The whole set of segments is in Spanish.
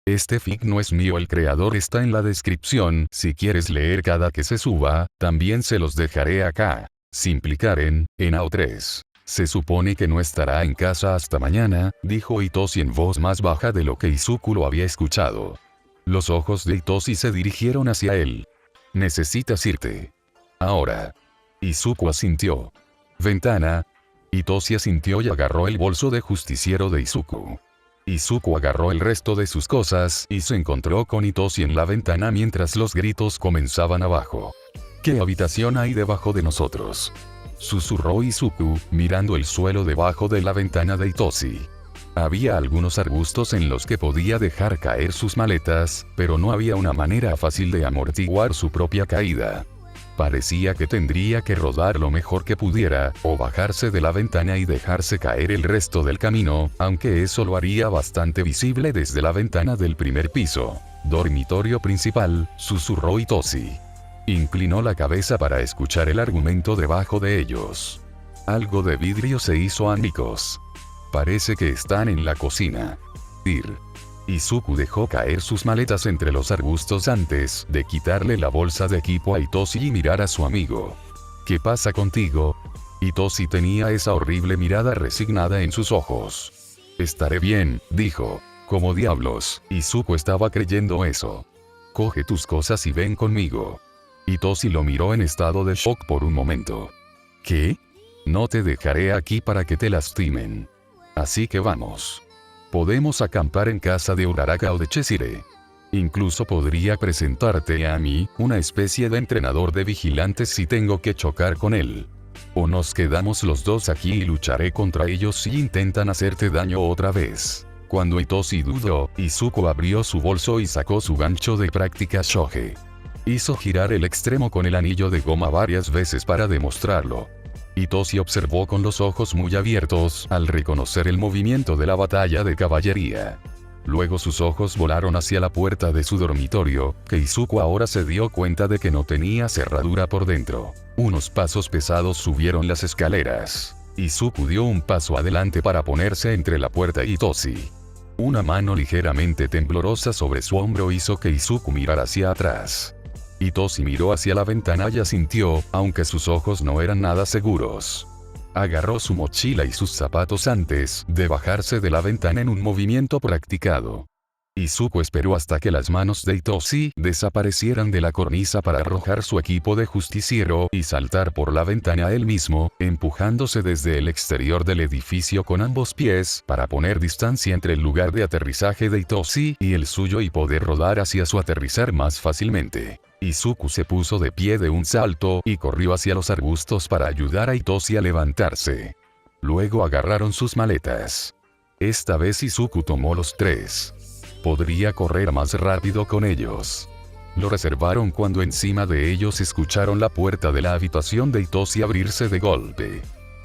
Este fic no es mío, el creador está en la descripción, si quieres leer cada que se suba, también se los dejaré acá. Simplicaren, en AO3. Se supone que no estará en casa hasta mañana, dijo Itoshi en voz más baja de lo que Izuku lo había escuchado. Los ojos de Itoshi se dirigieron hacia él. Necesitas irte. Ahora. Izuku asintió. Ventana. Itoshi asintió y agarró el bolso de justiciero de Izuku. Izuku agarró el resto de sus cosas y se encontró con Itoshi en la ventana mientras los gritos comenzaban abajo. ¿Qué habitación hay debajo de nosotros?, susurró Izuku, mirando el suelo debajo de la ventana de Itoshi. Había algunos arbustos en los que podía dejar caer sus maletas, pero no había una manera fácil de amortiguar su propia caída. Parecía que tendría que rodar lo mejor que pudiera, o bajarse de la ventana y dejarse caer el resto del camino, aunque eso lo haría bastante visible desde la ventana del primer piso. Dormitorio principal, susurró Itoshi. Inclinó la cabeza para escuchar el argumento debajo de ellos. Algo de vidrio se hizo añicos. Parece que están en la cocina. Ir. Izuku dejó caer sus maletas entre los arbustos antes de quitarle la bolsa de equipo a Itoshi y mirar a su amigo. ¿Qué pasa contigo? Itoshi tenía esa horrible mirada resignada en sus ojos. Estaré bien, dijo. Como diablos, Izuku estaba creyendo eso. Coge tus cosas y ven conmigo. Itoshi lo miró en estado de shock por un momento. ¿Qué? No te dejaré aquí para que te lastimen. Así que vamos. Podemos acampar en casa de Uraraka o de Cheshire. Incluso podría presentarte a mí, una especie de entrenador de vigilantes si tengo que chocar con él. O nos quedamos los dos aquí y lucharé contra ellos si intentan hacerte daño otra vez. Cuando Itoshi dudó, Izuku abrió su bolso y sacó su gancho de práctica shoge. Hizo girar el extremo con el anillo de goma varias veces para demostrarlo. Itoshi observó con los ojos muy abiertos al reconocer el movimiento de la batalla de caballería. Luego sus ojos volaron hacia la puerta de su dormitorio, que Izuku ahora se dio cuenta de que no tenía cerradura por dentro. Unos pasos pesados subieron las escaleras. Izuku dio un paso adelante para ponerse entre la puerta y Itoshi. Una mano ligeramente temblorosa sobre su hombro hizo que Izuku mirara hacia atrás. Itoshi miró hacia la ventana y asintió, aunque sus ojos no eran nada seguros. Agarró su mochila y sus zapatos antes de bajarse de la ventana en un movimiento practicado. Izuku esperó hasta que las manos de Itoshi desaparecieran de la cornisa para arrojar su equipo de justiciero y saltar por la ventana él mismo, empujándose desde el exterior del edificio con ambos pies para poner distancia entre el lugar de aterrizaje de Itoshi y el suyo y poder rodar hacia su aterrizar más fácilmente. Izuku se puso de pie de un salto y corrió hacia los arbustos para ayudar a Itoshi a levantarse. Luego agarraron sus maletas. Esta vez Izuku tomó los 3. Podría correr más rápido con ellos. Lo reservaron cuando encima de ellos escucharon la puerta de la habitación de Itoshi abrirse de golpe.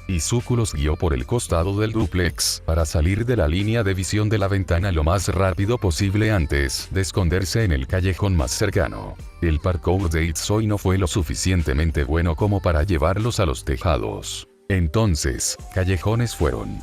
Izuku los guió por el costado del dúplex para salir de la línea de visión de la ventana lo más rápido posible antes de esconderse en el callejón más cercano. El parkour de Itsoi no fue lo suficientemente bueno como para llevarlos a los tejados. Entonces, callejones fueron.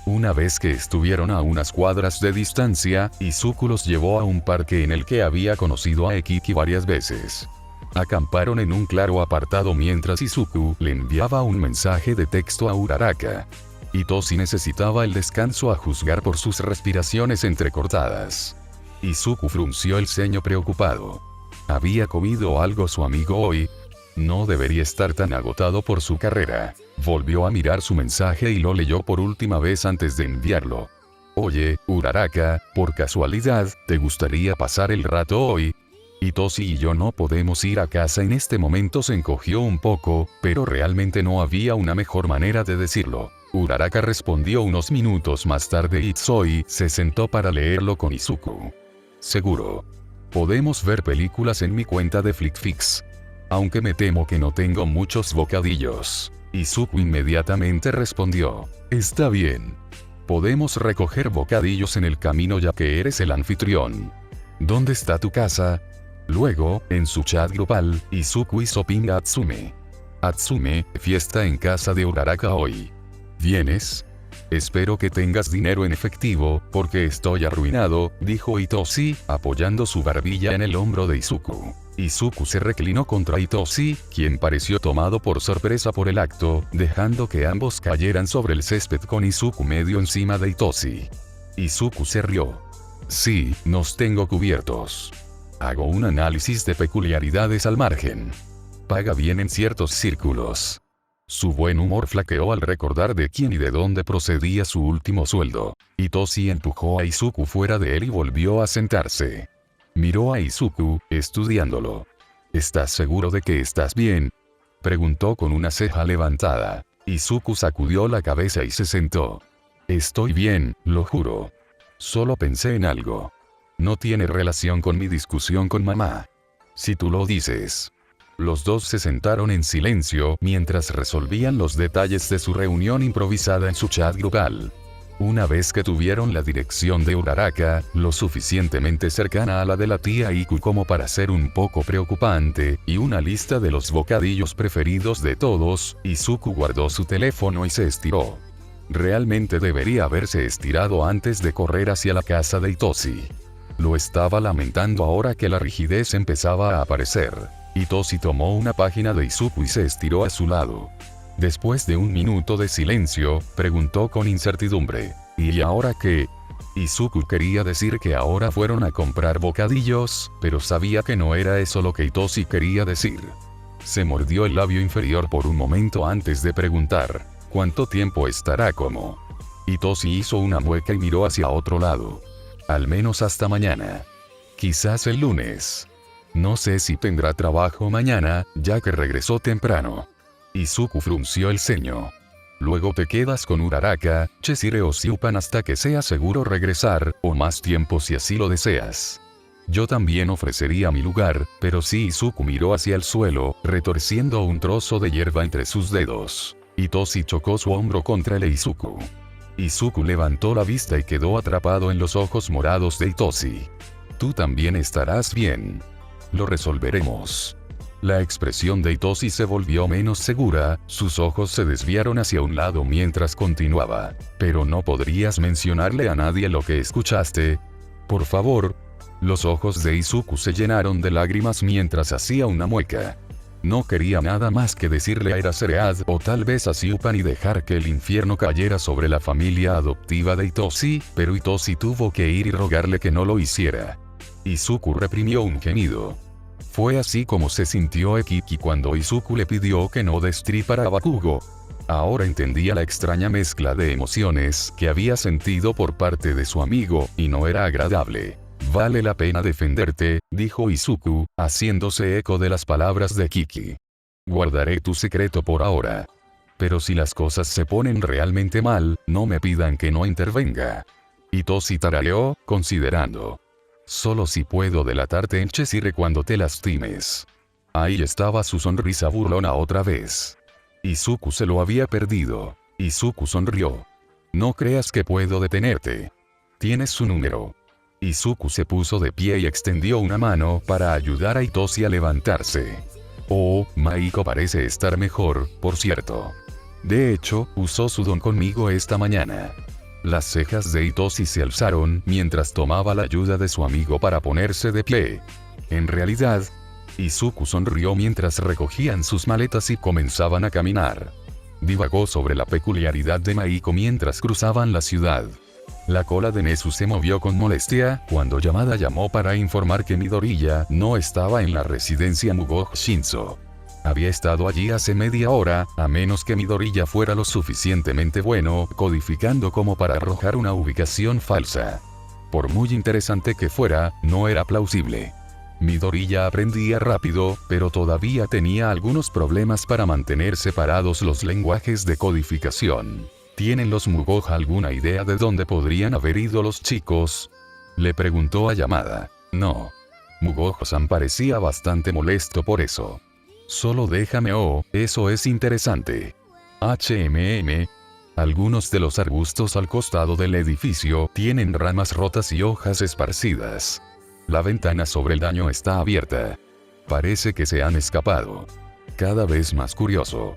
Una vez que estuvieron a unas cuadras de distancia, Izuku los llevó a un parque en el que había conocido a Ekiki varias veces. Acamparon en un claro apartado mientras Izuku le enviaba un mensaje de texto a Uraraka. Itoshi necesitaba el descanso a juzgar por sus respiraciones entrecortadas. Izuku frunció el ceño preocupado. ¿Había comido algo su amigo hoy? No debería estar tan agotado por su carrera. Volvió a mirar su mensaje y lo leyó por última vez antes de enviarlo. Oye, Uraraka, por casualidad, ¿te gustaría pasar el rato hoy? Itoshi y yo no podemos ir a casa en este momento. Se encogió un poco, pero realmente no había una mejor manera de decirlo. Uraraka respondió unos minutos más tarde. Itsoi se sentó para leerlo con Izuku. Seguro. Podemos ver películas en mi cuenta de Flickfix. Aunque me temo que no tengo muchos bocadillos. Izuku inmediatamente respondió. Está bien. Podemos recoger bocadillos en el camino ya que eres el anfitrión. ¿Dónde está tu casa? Luego, en su chat grupal, Izuku hizo ping a Atsume. Atsume, fiesta en casa de Uraraka hoy. ¿Vienes? Espero que tengas dinero en efectivo, porque estoy arruinado, dijo Hitoshi, apoyando su barbilla en el hombro de Izuku. Izuku se reclinó contra Hitoshi, quien pareció tomado por sorpresa por el acto, dejando que ambos cayeran sobre el césped con Izuku medio encima de Hitoshi. Izuku se rió. Sí, nos tengo cubiertos. Hago un análisis de peculiaridades al margen. Paga bien en ciertos círculos. Su buen humor flaqueó al recordar de quién y de dónde procedía su último sueldo. Hitoshi empujó a Izuku fuera de él y volvió a sentarse. Miró a Izuku, estudiándolo. ¿Estás seguro de que estás bien?, preguntó con una ceja levantada. Izuku sacudió la cabeza y se sentó. Estoy bien, lo juro. Solo pensé en algo. No tiene relación con mi discusión con mamá. Si tú lo dices. Los dos se sentaron en silencio mientras resolvían los detalles de su reunión improvisada en su chat grupal. Una vez que tuvieron la dirección de Uraraka, lo suficientemente cercana a la de la tía Iku como para ser un poco preocupante, y una lista de los bocadillos preferidos de todos, Izuku guardó su teléfono y se estiró. Realmente debería haberse estirado antes de correr hacia la casa de Hitoshi. Lo estaba lamentando ahora que la rigidez empezaba a aparecer. Hitoshi tomó una página de Izuku y se estiró a su lado. Después de un minuto de silencio, preguntó con incertidumbre, ¿y ahora qué? Izuku quería decir que ahora fueron a comprar bocadillos, pero sabía que no era eso lo que Hitoshi quería decir. Se mordió el labio inferior por un momento antes de preguntar, ¿cuánto tiempo estará como? Hitoshi hizo una mueca y miró hacia otro lado. Al menos hasta mañana. Quizás el lunes. No sé si tendrá trabajo mañana, ya que regresó temprano. Izuku frunció el ceño. Luego te quedas con Uraraka, Cheshire o Siupan hasta que sea seguro regresar, o más tiempo si así lo deseas. Yo también ofrecería mi lugar, pero sí. Izuku miró hacia el suelo, retorciendo un trozo de hierba entre sus dedos. Hitoshi chocó su hombro contra el de Izuku. Izuku levantó la vista y quedó atrapado en los ojos morados de Hitoshi. Tú también estarás bien. Lo resolveremos. La expresión de Hitoshi se volvió menos segura, sus ojos se desviaron hacia un lado mientras continuaba. Pero no podrías mencionarle a nadie lo que escuchaste. Por favor. Los ojos de Izuku se llenaron de lágrimas mientras hacía una mueca. No quería nada más que decirle a Eraserhead o tal vez a Siupan y dejar que el infierno cayera sobre la familia adoptiva de Hitoshi, pero Hitoshi tuvo que ir y rogarle que no lo hiciera. Izuku reprimió un gemido. Fue así como se sintió Ekiki cuando Izuku le pidió que no destripara a Bakugo. Ahora entendía la extraña mezcla de emociones que había sentido por parte de su amigo, y no era agradable. Vale la pena defenderte, dijo Izuku, haciéndose eco de las palabras de Kiki. Guardaré tu secreto por ahora. Pero si las cosas se ponen realmente mal, no me pidan que no intervenga. Hitoshi tarareó, considerando. Solo si puedo delatarte en Cheshire cuando te lastimes. Ahí estaba su sonrisa burlona otra vez. Izuku se lo había perdido. Izuku sonrió. No creas que puedo detenerte. Tienes su número. Izuku se puso de pie y extendió una mano para ayudar a Hitoshi a levantarse. Oh, Maiko parece estar mejor, por cierto. De hecho, usó su don conmigo esta mañana. Las cejas de Hitoshi se alzaron mientras tomaba la ayuda de su amigo para ponerse de pie. En realidad, Izuku sonrió mientras recogían sus maletas y comenzaban a caminar. Divagó sobre la peculiaridad de Maiko mientras cruzaban la ciudad. La cola de Nezu se movió con molestia cuando Yamada llamó para informar que Midoriya no estaba en la residencia Mugo Shinzo. Había estado allí hace media hora, a menos que Midoriya fuera lo suficientemente bueno codificando como para arrojar una ubicación falsa. Por muy interesante que fuera, no era plausible. Midoriya aprendía rápido, pero todavía tenía algunos problemas para mantener separados los lenguajes de codificación. ¿Tienen los Mugo alguna idea de dónde podrían haber ido los chicos? Le preguntó a Yamada. No. Mugo-san parecía bastante molesto por eso. Solo déjame eso es interesante. Algunos de los arbustos al costado del edificio tienen ramas rotas y hojas esparcidas. La ventana sobre el daño está abierta. Parece que se han escapado. Cada vez más curioso.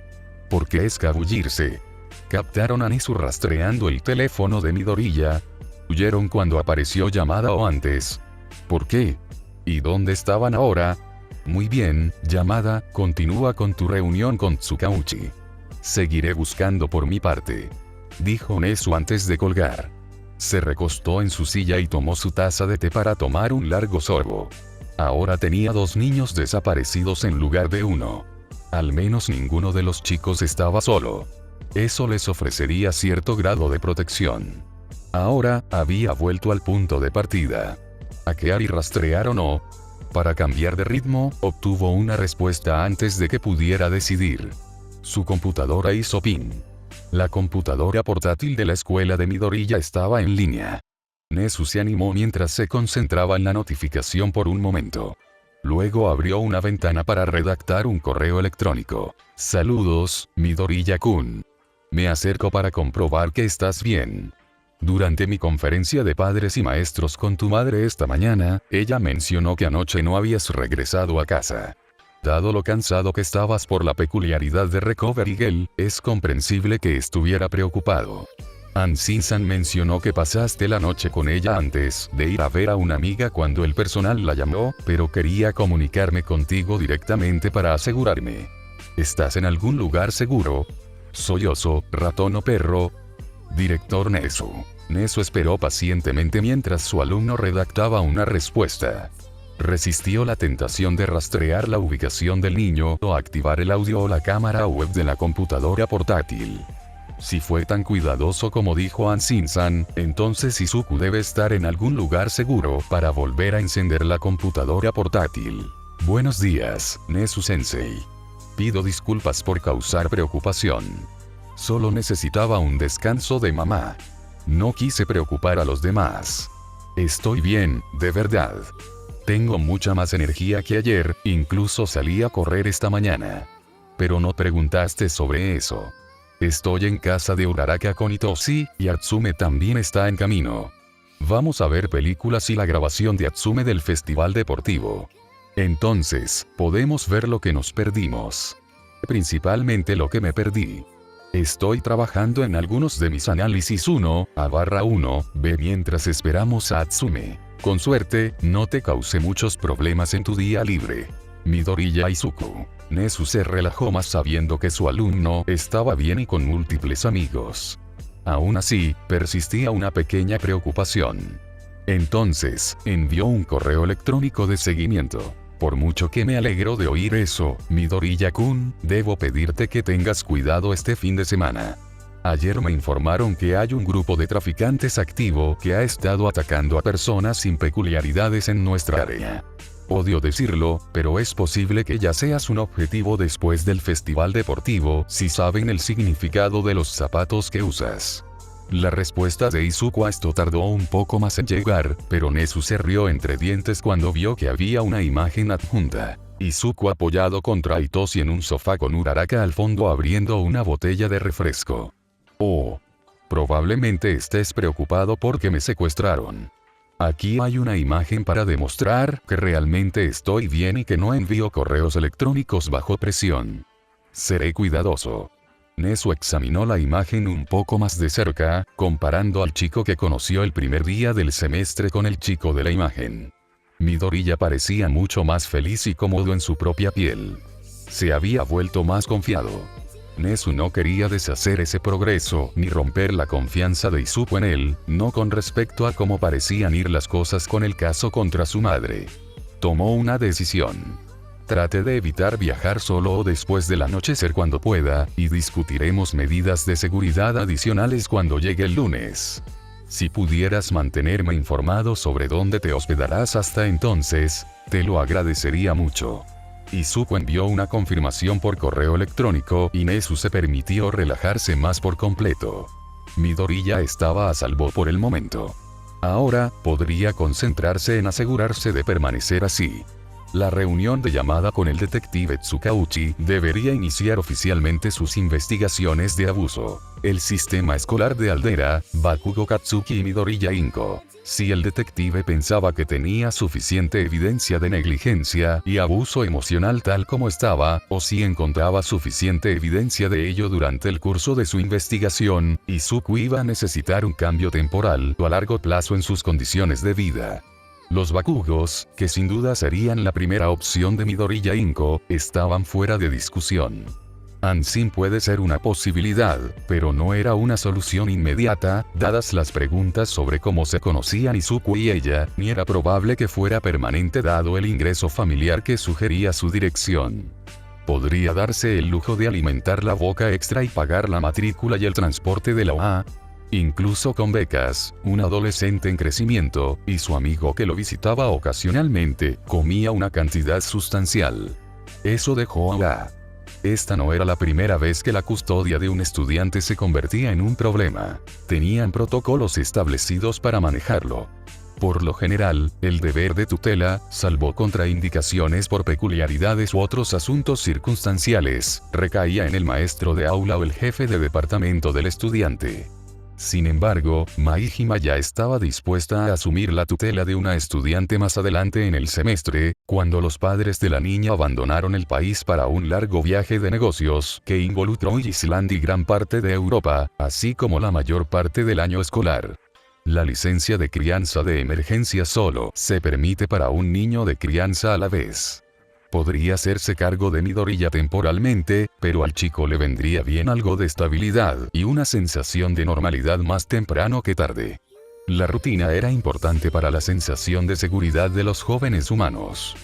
¿Por qué escabullirse? captaron a Nezu rastreando el teléfono de Midoriya. Huyeron cuando apareció Yamada o antes. ¿Por qué? ¿Y dónde estaban ahora? Muy bien, Yamada, continúa con tu reunión con Tsukauchi. Seguiré buscando por mi parte, dijo Nezu antes de colgar. Se recostó en su silla y tomó su taza de té para tomar un largo sorbo. Ahora tenía 2 niños desaparecidos en lugar de 1. Al menos ninguno de los chicos estaba solo. Eso les ofrecería cierto grado de protección. Ahora, había vuelto al punto de partida. ¿Hackear y rastrear o no? Para cambiar de ritmo, obtuvo una respuesta antes de que pudiera decidir. Su computadora hizo ping. La computadora portátil de la escuela de Midoriya estaba en línea. Nezu se animó mientras se concentraba en la notificación por un momento. Luego abrió una ventana para redactar un correo electrónico. Saludos, Midoriya-kun. Me acerco para comprobar que estás bien. Durante mi conferencia de padres y maestros con tu madre esta mañana, ella mencionó que anoche no habías regresado a casa. Dado lo cansado que estabas por la peculiaridad de Recovery Girl, es comprensible que estuviera preocupado. Anshin-san mencionó que pasaste la noche con ella antes de ir a ver a una amiga cuando el personal la llamó, pero quería comunicarme contigo directamente para asegurarme. ¿Estás en algún lugar seguro? Sollozo, ratón o perro. Director Nezu. Nezu esperó pacientemente mientras su alumno redactaba una respuesta. Resistió la tentación de rastrear la ubicación del niño o activar el audio o la cámara web de la computadora portátil. Si fue tan cuidadoso como dijo Anshin-san, entonces Izuku debe estar en algún lugar seguro para volver a encender la computadora portátil. Buenos días, Nezu-sensei. Pido disculpas por causar preocupación. Solo necesitaba un descanso de mamá. No quise preocupar a los demás. Estoy bien, de verdad. Tengo mucha más energía que ayer, incluso salí a correr esta mañana. Pero no preguntaste sobre eso. Estoy en casa de Uraraka con Itoshi, y Atsume también está en camino. Vamos a ver películas y la grabación de Atsume del festival deportivo. Entonces, podemos ver lo que nos perdimos. Principalmente lo que me perdí. Estoy trabajando en algunos de mis análisis 1A/1B mientras esperamos a Atsume. Con suerte, no te cause muchos problemas en tu día libre. Midoriya Izuku. Nezu se relajó más sabiendo que su alumno estaba bien y con múltiples amigos. Aún así, persistía una pequeña preocupación. Entonces, envió un correo electrónico de seguimiento. Por mucho que me alegro de oír eso, Midoriya-kun, debo pedirte que tengas cuidado este fin de semana. Ayer me informaron que hay un grupo de traficantes activo que ha estado atacando a personas sin peculiaridades en nuestra área. Odio decirlo, pero es posible que ya seas un objetivo después del festival deportivo si saben el significado de los zapatos que usas. La respuesta de Izuku a esto tardó un poco más en llegar, pero Nezu se rió entre dientes cuando vio que había una imagen adjunta. Izuku apoyado contra Itoshi en un sofá con Uraraka al fondo abriendo una botella de refresco. Oh. Probablemente estés preocupado porque me secuestraron. Aquí hay una imagen para demostrar que realmente estoy bien y que no envío correos electrónicos bajo presión. Seré cuidadoso. Nezu examinó la imagen un poco más de cerca, comparando al chico que conoció el primer día del semestre con el chico de la imagen. Midoriya parecía mucho más feliz y cómodo en su propia piel. Se había vuelto más confiado. Nezu no quería deshacer ese progreso ni romper la confianza de Izuku en él, no con respecto a cómo parecían ir las cosas con el caso contra su madre. Tomó una decisión. Trate de evitar viajar solo o después del anochecer cuando pueda, y discutiremos medidas de seguridad adicionales cuando llegue el lunes. Si pudieras mantenerme informado sobre dónde te hospedarás hasta entonces, te lo agradecería mucho. Izuku envió una confirmación por correo electrónico y Nezu se permitió relajarse más por completo. Midoriya estaba a salvo por el momento. Ahora, podría concentrarse en asegurarse de permanecer así. La reunión de llamada con el detective Tsukauchi debería iniciar oficialmente sus investigaciones de abuso. El sistema escolar de Aldera, Bakugo Katsuki y Midoriya Inko. Si el detective pensaba que tenía suficiente evidencia de negligencia y abuso emocional tal como estaba, o si encontraba suficiente evidencia de ello durante el curso de su investigación, Izuku iba a necesitar un cambio temporal o a largo plazo en sus condiciones de vida. Los Bakugos, que sin duda serían la primera opción de Midoriya Inko, estaban fuera de discusión. Anshin puede ser una posibilidad, pero no era una solución inmediata, dadas las preguntas sobre cómo se conocían Izuku y ella, ni era probable que fuera permanente dado el ingreso familiar que sugería su dirección. Podría darse el lujo de alimentar la boca extra y pagar la matrícula y el transporte de la OA. Incluso con becas, un adolescente en crecimiento, y su amigo que lo visitaba ocasionalmente, comía una cantidad sustancial. Eso dejó a OA. Esta no era la primera vez que la custodia de un estudiante se convertía en un problema. Tenían protocolos establecidos para manejarlo. Por lo general, el deber de tutela, salvo contraindicaciones por peculiaridades u otros asuntos circunstanciales, recaía en el maestro de aula o el jefe de departamento del estudiante. Sin embargo, Maihima ya estaba dispuesta a asumir la tutela de una estudiante más adelante en el semestre, cuando los padres de la niña abandonaron el país para un largo viaje de negocios que involucró Islandia y gran parte de Europa, así como la mayor parte del año escolar. La licencia de crianza de emergencia solo se permite para un niño de crianza a la vez. Podría hacerse cargo de Midoriya temporalmente, pero al chico le vendría bien algo de estabilidad y una sensación de normalidad más temprano que tarde. La rutina era importante para la sensación de seguridad de los jóvenes humanos.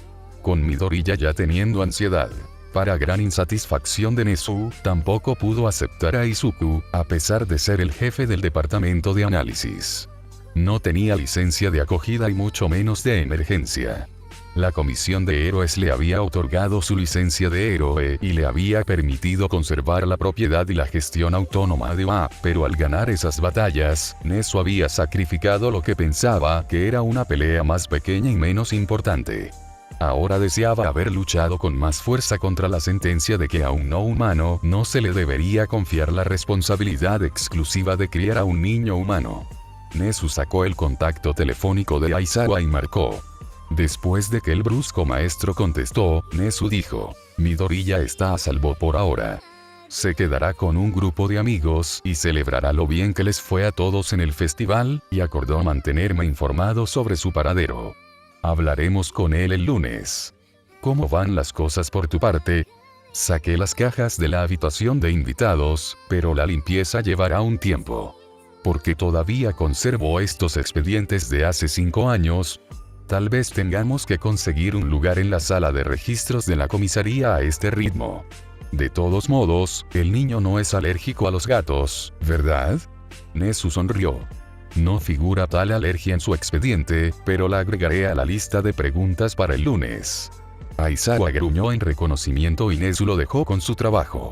Con Midoriya ya teniendo ansiedad, para gran insatisfacción de Nezu, tampoco pudo aceptar a Izuku, a pesar de ser el jefe del departamento de análisis. No tenía licencia de acogida y mucho menos de emergencia. La Comisión de Héroes le había otorgado su licencia de héroe y le había permitido conservar la propiedad y la gestión autónoma de OA, pero al ganar esas batallas, Nezu había sacrificado lo que pensaba que era una pelea más pequeña y menos importante. Ahora deseaba haber luchado con más fuerza contra la sentencia de que a un no humano no se le debería confiar la responsabilidad exclusiva de criar a un niño humano. Nezu sacó el contacto telefónico de Aizawa y marcó. Después de que el brusco maestro contestó, Nezu dijo: Midoriya está a salvo por ahora. Se quedará con un grupo de amigos y celebrará lo bien que les fue a todos en el festival, y acordó mantenerme informado sobre su paradero. Hablaremos con él el lunes. ¿Cómo van las cosas por tu parte? Saqué las cajas de la habitación de invitados, pero la limpieza llevará un tiempo. Porque todavía conservo estos expedientes de hace 5 años. Tal vez tengamos que conseguir un lugar en la sala de registros de la comisaría a este ritmo. De todos modos, el niño no es alérgico a los gatos, ¿verdad? Nezu sonrió. No figura tal alergia en su expediente, pero la agregaré a la lista de preguntas para el lunes. Aizawa gruñó en reconocimiento y Nezu lo dejó con su trabajo.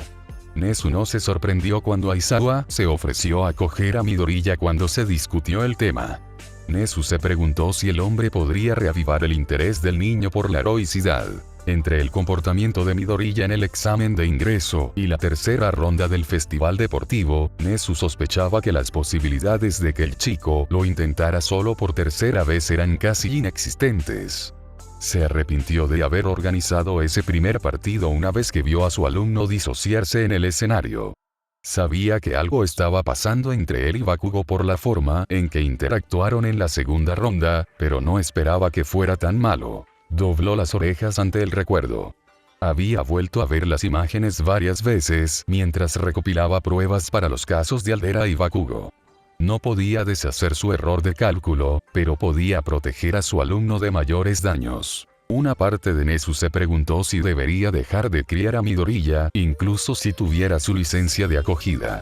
Nezu no se sorprendió cuando Aizawa se ofreció a acoger a Midoriya cuando se discutió el tema. Nezu se preguntó si el hombre podría reavivar el interés del niño por la heroicidad. Entre el comportamiento de Midoriya en el examen de ingreso y la tercera ronda del festival deportivo, Nezu sospechaba que las posibilidades de que el chico lo intentara solo por tercera vez eran casi inexistentes. Se arrepintió de haber organizado ese primer partido una vez que vio a su alumno disociarse en el escenario. Sabía que algo estaba pasando entre él y Bakugo por la forma en que interactuaron en la segunda ronda, pero no esperaba que fuera tan malo. Dobló las orejas ante el recuerdo. Había vuelto a ver las imágenes varias veces mientras recopilaba pruebas para los casos de Aldera y Bakugo. No podía deshacer su error de cálculo, pero podía proteger a su alumno de mayores daños. Una parte de Nezu se preguntó si debería dejar de criar a Midoriya, incluso si tuviera su licencia de acogida.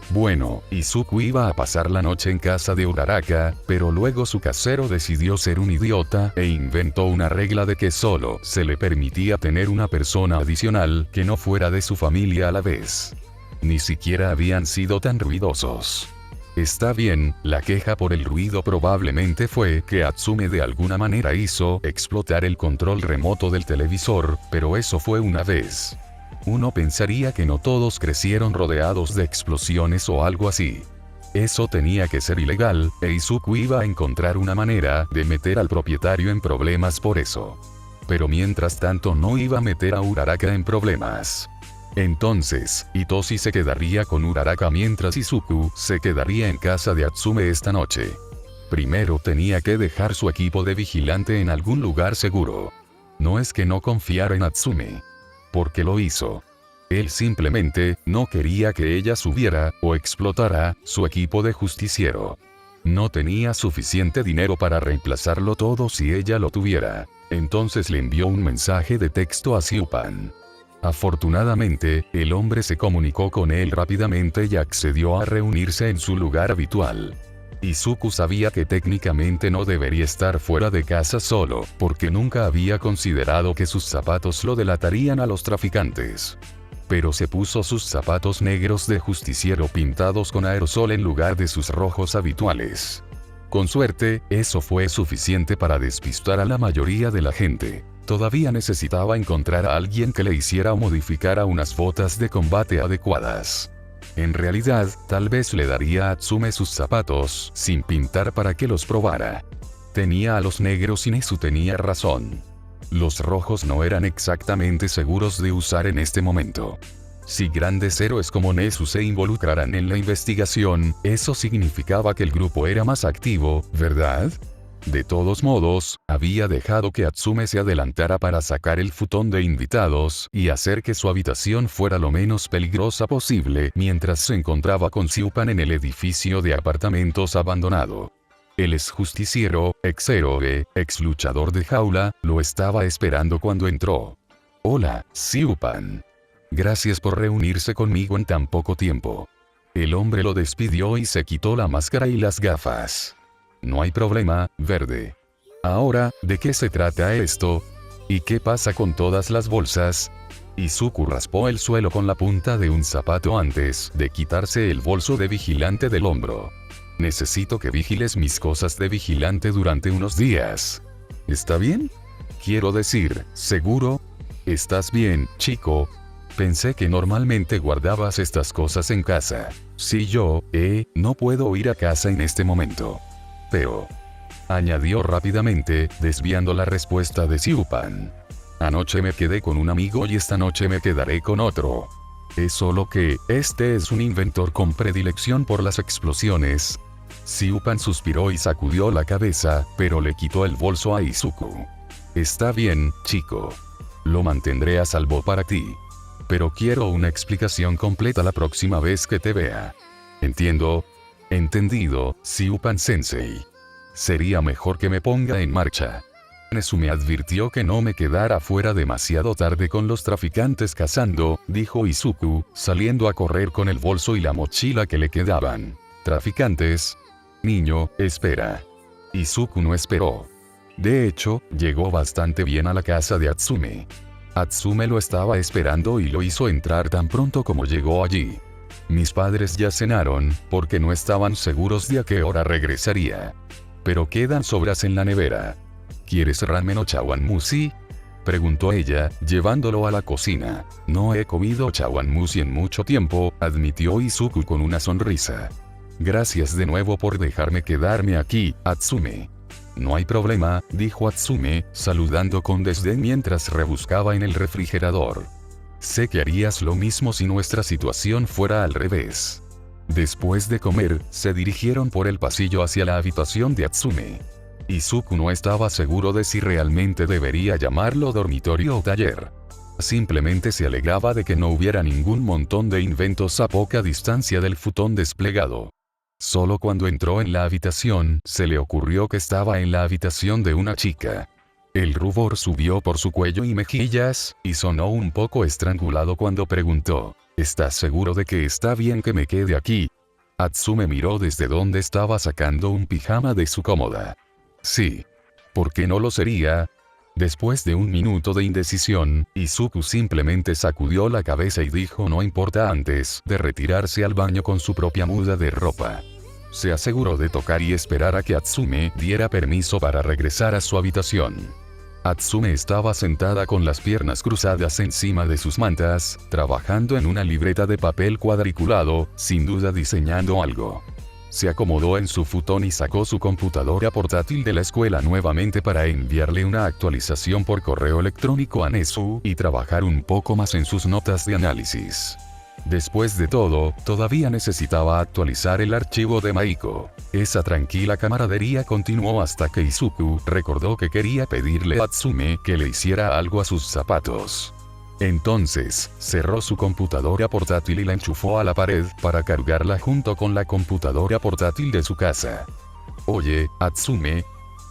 Bueno, Izuku iba a pasar la noche en casa de Uraraka, pero luego su casero decidió ser un idiota e inventó una regla de que solo se le permitía tener una persona adicional que no fuera de su familia a la vez. Ni siquiera habían sido tan ruidosos. Está bien, la queja por el ruido probablemente fue que Atsume de alguna manera hizo explotar el control remoto del televisor, pero eso fue una vez. Uno pensaría que no todos crecieron rodeados de explosiones o algo así. Eso tenía que ser ilegal, e Izuku iba a encontrar una manera de meter al propietario en problemas por eso. Pero mientras tanto no iba a meter a Uraraka en problemas. Entonces, Itoshi se quedaría con Uraraka mientras Izuku se quedaría en casa de Atsume esta noche. Primero tenía que dejar su equipo de vigilante en algún lugar seguro. No es que no confiara en Atsume. Porque lo hizo. Él simplemente no quería que ella subiera o explotara su equipo de justiciero. No tenía suficiente dinero para reemplazarlo todo si ella lo tuviera. Entonces le envió un mensaje de texto a Siupan. Afortunadamente, el hombre se comunicó con él rápidamente y accedió a reunirse en su lugar habitual. Izuku sabía que técnicamente no debería estar fuera de casa solo, porque nunca había considerado que sus zapatos lo delatarían a los traficantes. Pero se puso sus zapatos negros de justiciero pintados con aerosol en lugar de sus rojos habituales. Con suerte, eso fue suficiente para despistar a la mayoría de la gente. Todavía necesitaba encontrar a alguien que le hiciera o modificara unas botas de combate adecuadas. En realidad, tal vez le daría a Atsume sus zapatos sin pintar para que los probara. Tenía a los negros y Nezu tenía razón. Los rojos no eran exactamente seguros de usar en este momento. Si grandes héroes como Nezu se involucraran en la investigación, eso significaba que el grupo era más activo, ¿verdad? De todos modos, había dejado que Atsume se adelantara para sacar el futón de invitados y hacer que su habitación fuera lo menos peligrosa posible mientras se encontraba con Siupan en el edificio de apartamentos abandonado. El ex justiciero, ex héroe, ex luchador de jaula, lo estaba esperando cuando entró. Hola, Siupan. Gracias por reunirse conmigo en tan poco tiempo. El hombre lo despidió y se quitó la máscara y las gafas. No hay problema, Verde. Ahora, ¿de qué se trata esto? ¿Y qué pasa con todas las bolsas? Izuku raspó el suelo con la punta de un zapato antes de quitarse el bolso de vigilante del hombro. Necesito que vigiles mis cosas de vigilante durante unos días. ¿Está bien? Quiero decir, ¿seguro? ¿Estás bien, chico? Pensé que normalmente guardabas estas cosas en casa. Si yo, no puedo ir a casa en este momento. Pero, añadió rápidamente, desviando la respuesta de Siupan. Anoche me quedé con un amigo y esta noche me quedaré con otro. Es solo que, este es un inventor con predilección por las explosiones. Siupan suspiró y sacudió la cabeza, pero le quitó el bolso a Izuku. Está bien, chico. Lo mantendré a salvo para ti. Pero quiero una explicación completa la próxima vez que te vea. ¿Entiendo? Entendido, Siupan-sensei. Sería mejor que me ponga en marcha. Nezu me advirtió que no me quedara fuera demasiado tarde con los traficantes cazando, dijo Izuku, saliendo a correr con el bolso y la mochila que le quedaban. ¿Traficantes? Niño, espera. Izuku no esperó. De hecho, llegó bastante bien a la casa de Atsume. Atsume lo estaba esperando y lo hizo entrar tan pronto como llegó allí. Mis padres ya cenaron, porque no estaban seguros de a qué hora regresaría. Pero quedan sobras en la nevera. ¿Quieres ramen o chawanmushi? Preguntó ella, llevándolo a la cocina. No he comido chawanmushi en mucho tiempo, admitió Izuku con una sonrisa. Gracias de nuevo por dejarme quedarme aquí, Atsume. No hay problema, dijo Atsume, saludando con desdén mientras rebuscaba en el refrigerador. Sé que harías lo mismo si nuestra situación fuera al revés. Después de comer, se dirigieron por el pasillo hacia la habitación de Atsume. Izuku no estaba seguro de si realmente debería llamarlo dormitorio o taller. Simplemente se alegraba de que no hubiera ningún montón de inventos a poca distancia del futón desplegado. Solo cuando entró en la habitación, se le ocurrió que estaba en la habitación de una chica. El rubor subió por su cuello y mejillas, y sonó un poco estrangulado cuando preguntó, ¿estás seguro de que está bien que me quede aquí? Atsume miró desde donde estaba sacando un pijama de su cómoda. Sí. ¿Por qué no lo sería? Después de un minuto de indecisión, Izuku simplemente sacudió la cabeza y dijo no importa antes de retirarse al baño con su propia muda de ropa. Se aseguró de tocar y esperar a que Atsume diera permiso para regresar a su habitación. Atsume estaba sentada con las piernas cruzadas encima de sus mantas, trabajando en una libreta de papel cuadriculado, sin duda diseñando algo. Se acomodó en su futón y sacó su computadora portátil de la escuela nuevamente para enviarle una actualización por correo electrónico a Nezu y trabajar un poco más en sus notas de análisis. Después de todo, todavía necesitaba actualizar el archivo de Maiko. Esa tranquila camaradería continuó hasta que Izuku recordó que quería pedirle a Atsume que le hiciera algo a sus zapatos. Entonces, cerró su computadora portátil y la enchufó a la pared para cargarla junto con la computadora portátil de su casa. «Oye, Atsume»,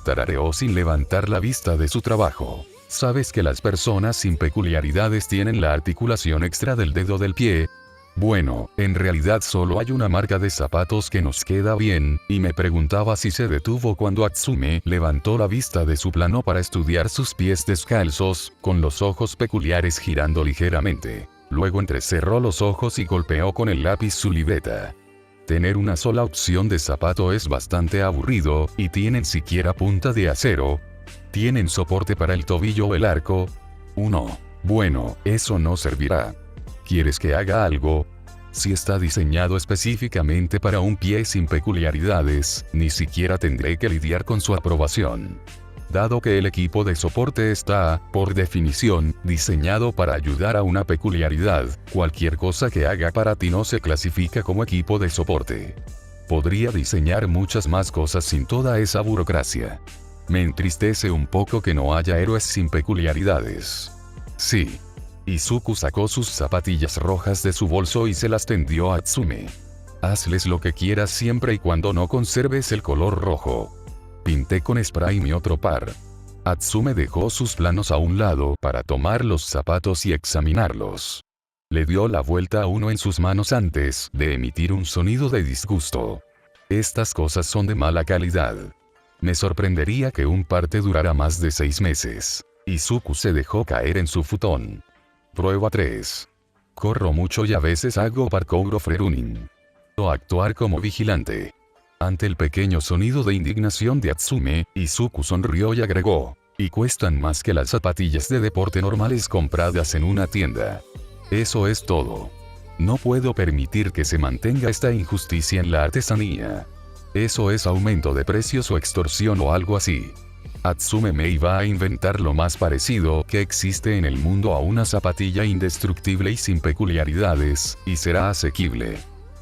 tarareó sin levantar la vista de su trabajo. ¿Sabes que las personas sin peculiaridades tienen la articulación extra del dedo del pie? Bueno, en realidad solo hay una marca de zapatos que nos queda bien, y me preguntaba si se detuvo cuando Atsume levantó la vista de su plano para estudiar sus pies descalzos, con los ojos peculiares girando ligeramente. Luego entrecerró los ojos y golpeó con el lápiz su libreta. Tener una sola opción de zapato es bastante aburrido, y tienen siquiera punta de acero. ¿Tienen soporte para el tobillo o el arco? Uno. Bueno, eso no servirá. ¿Quieres que haga algo? Si está diseñado específicamente para un pie sin peculiaridades, ni siquiera tendré que lidiar con su aprobación. Dado que el equipo de soporte está, por definición, diseñado para ayudar a una peculiaridad, cualquier cosa que haga para ti no se clasifica como equipo de soporte. Podría diseñar muchas más cosas sin toda esa burocracia. Me entristece un poco que no haya héroes sin peculiaridades. Sí. Izuku sacó sus zapatillas rojas de su bolso y se las tendió a Atsume. Hazles lo que quieras siempre y cuando no conserves el color rojo. Pinté con spray mi otro par. Atsume dejó sus planos a un lado para tomar los zapatos y examinarlos. Le dio la vuelta a uno en sus manos antes de emitir un sonido de disgusto. Estas cosas son de mala calidad. Me sorprendería que un par te durara más de 6 meses. Izuku se dejó caer en su futón. Prueba 3. Corro mucho y a veces hago parkour o freerunning. O actuar como vigilante. Ante el pequeño sonido de indignación de Atsume, Izuku sonrió y agregó, y cuestan más que las zapatillas de deporte normales compradas en una tienda. Eso es todo. No puedo permitir que se mantenga esta injusticia en la artesanía. Eso es aumento de precios o extorsión o algo así. Atsume me iba a inventar lo más parecido que existe en el mundo a una zapatilla indestructible y sin peculiaridades, y será asequible.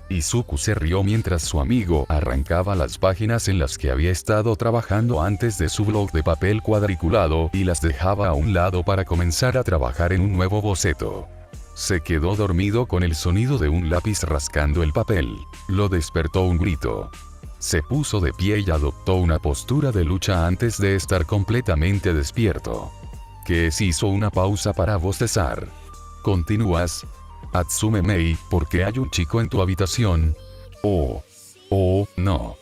Izuku se rió mientras su amigo arrancaba las páginas en las que había estado trabajando antes de su blog de papel cuadriculado y las dejaba a un lado para comenzar a trabajar en un nuevo boceto. Se quedó dormido con el sonido de un lápiz rascando el papel. Lo despertó un grito. Se puso de pie y adoptó una postura de lucha antes de estar completamente despierto. Kes hizo una pausa para bostezar. ¿Continúas? Atsume Mei, ¿por qué hay un chico en tu habitación? Oh, no.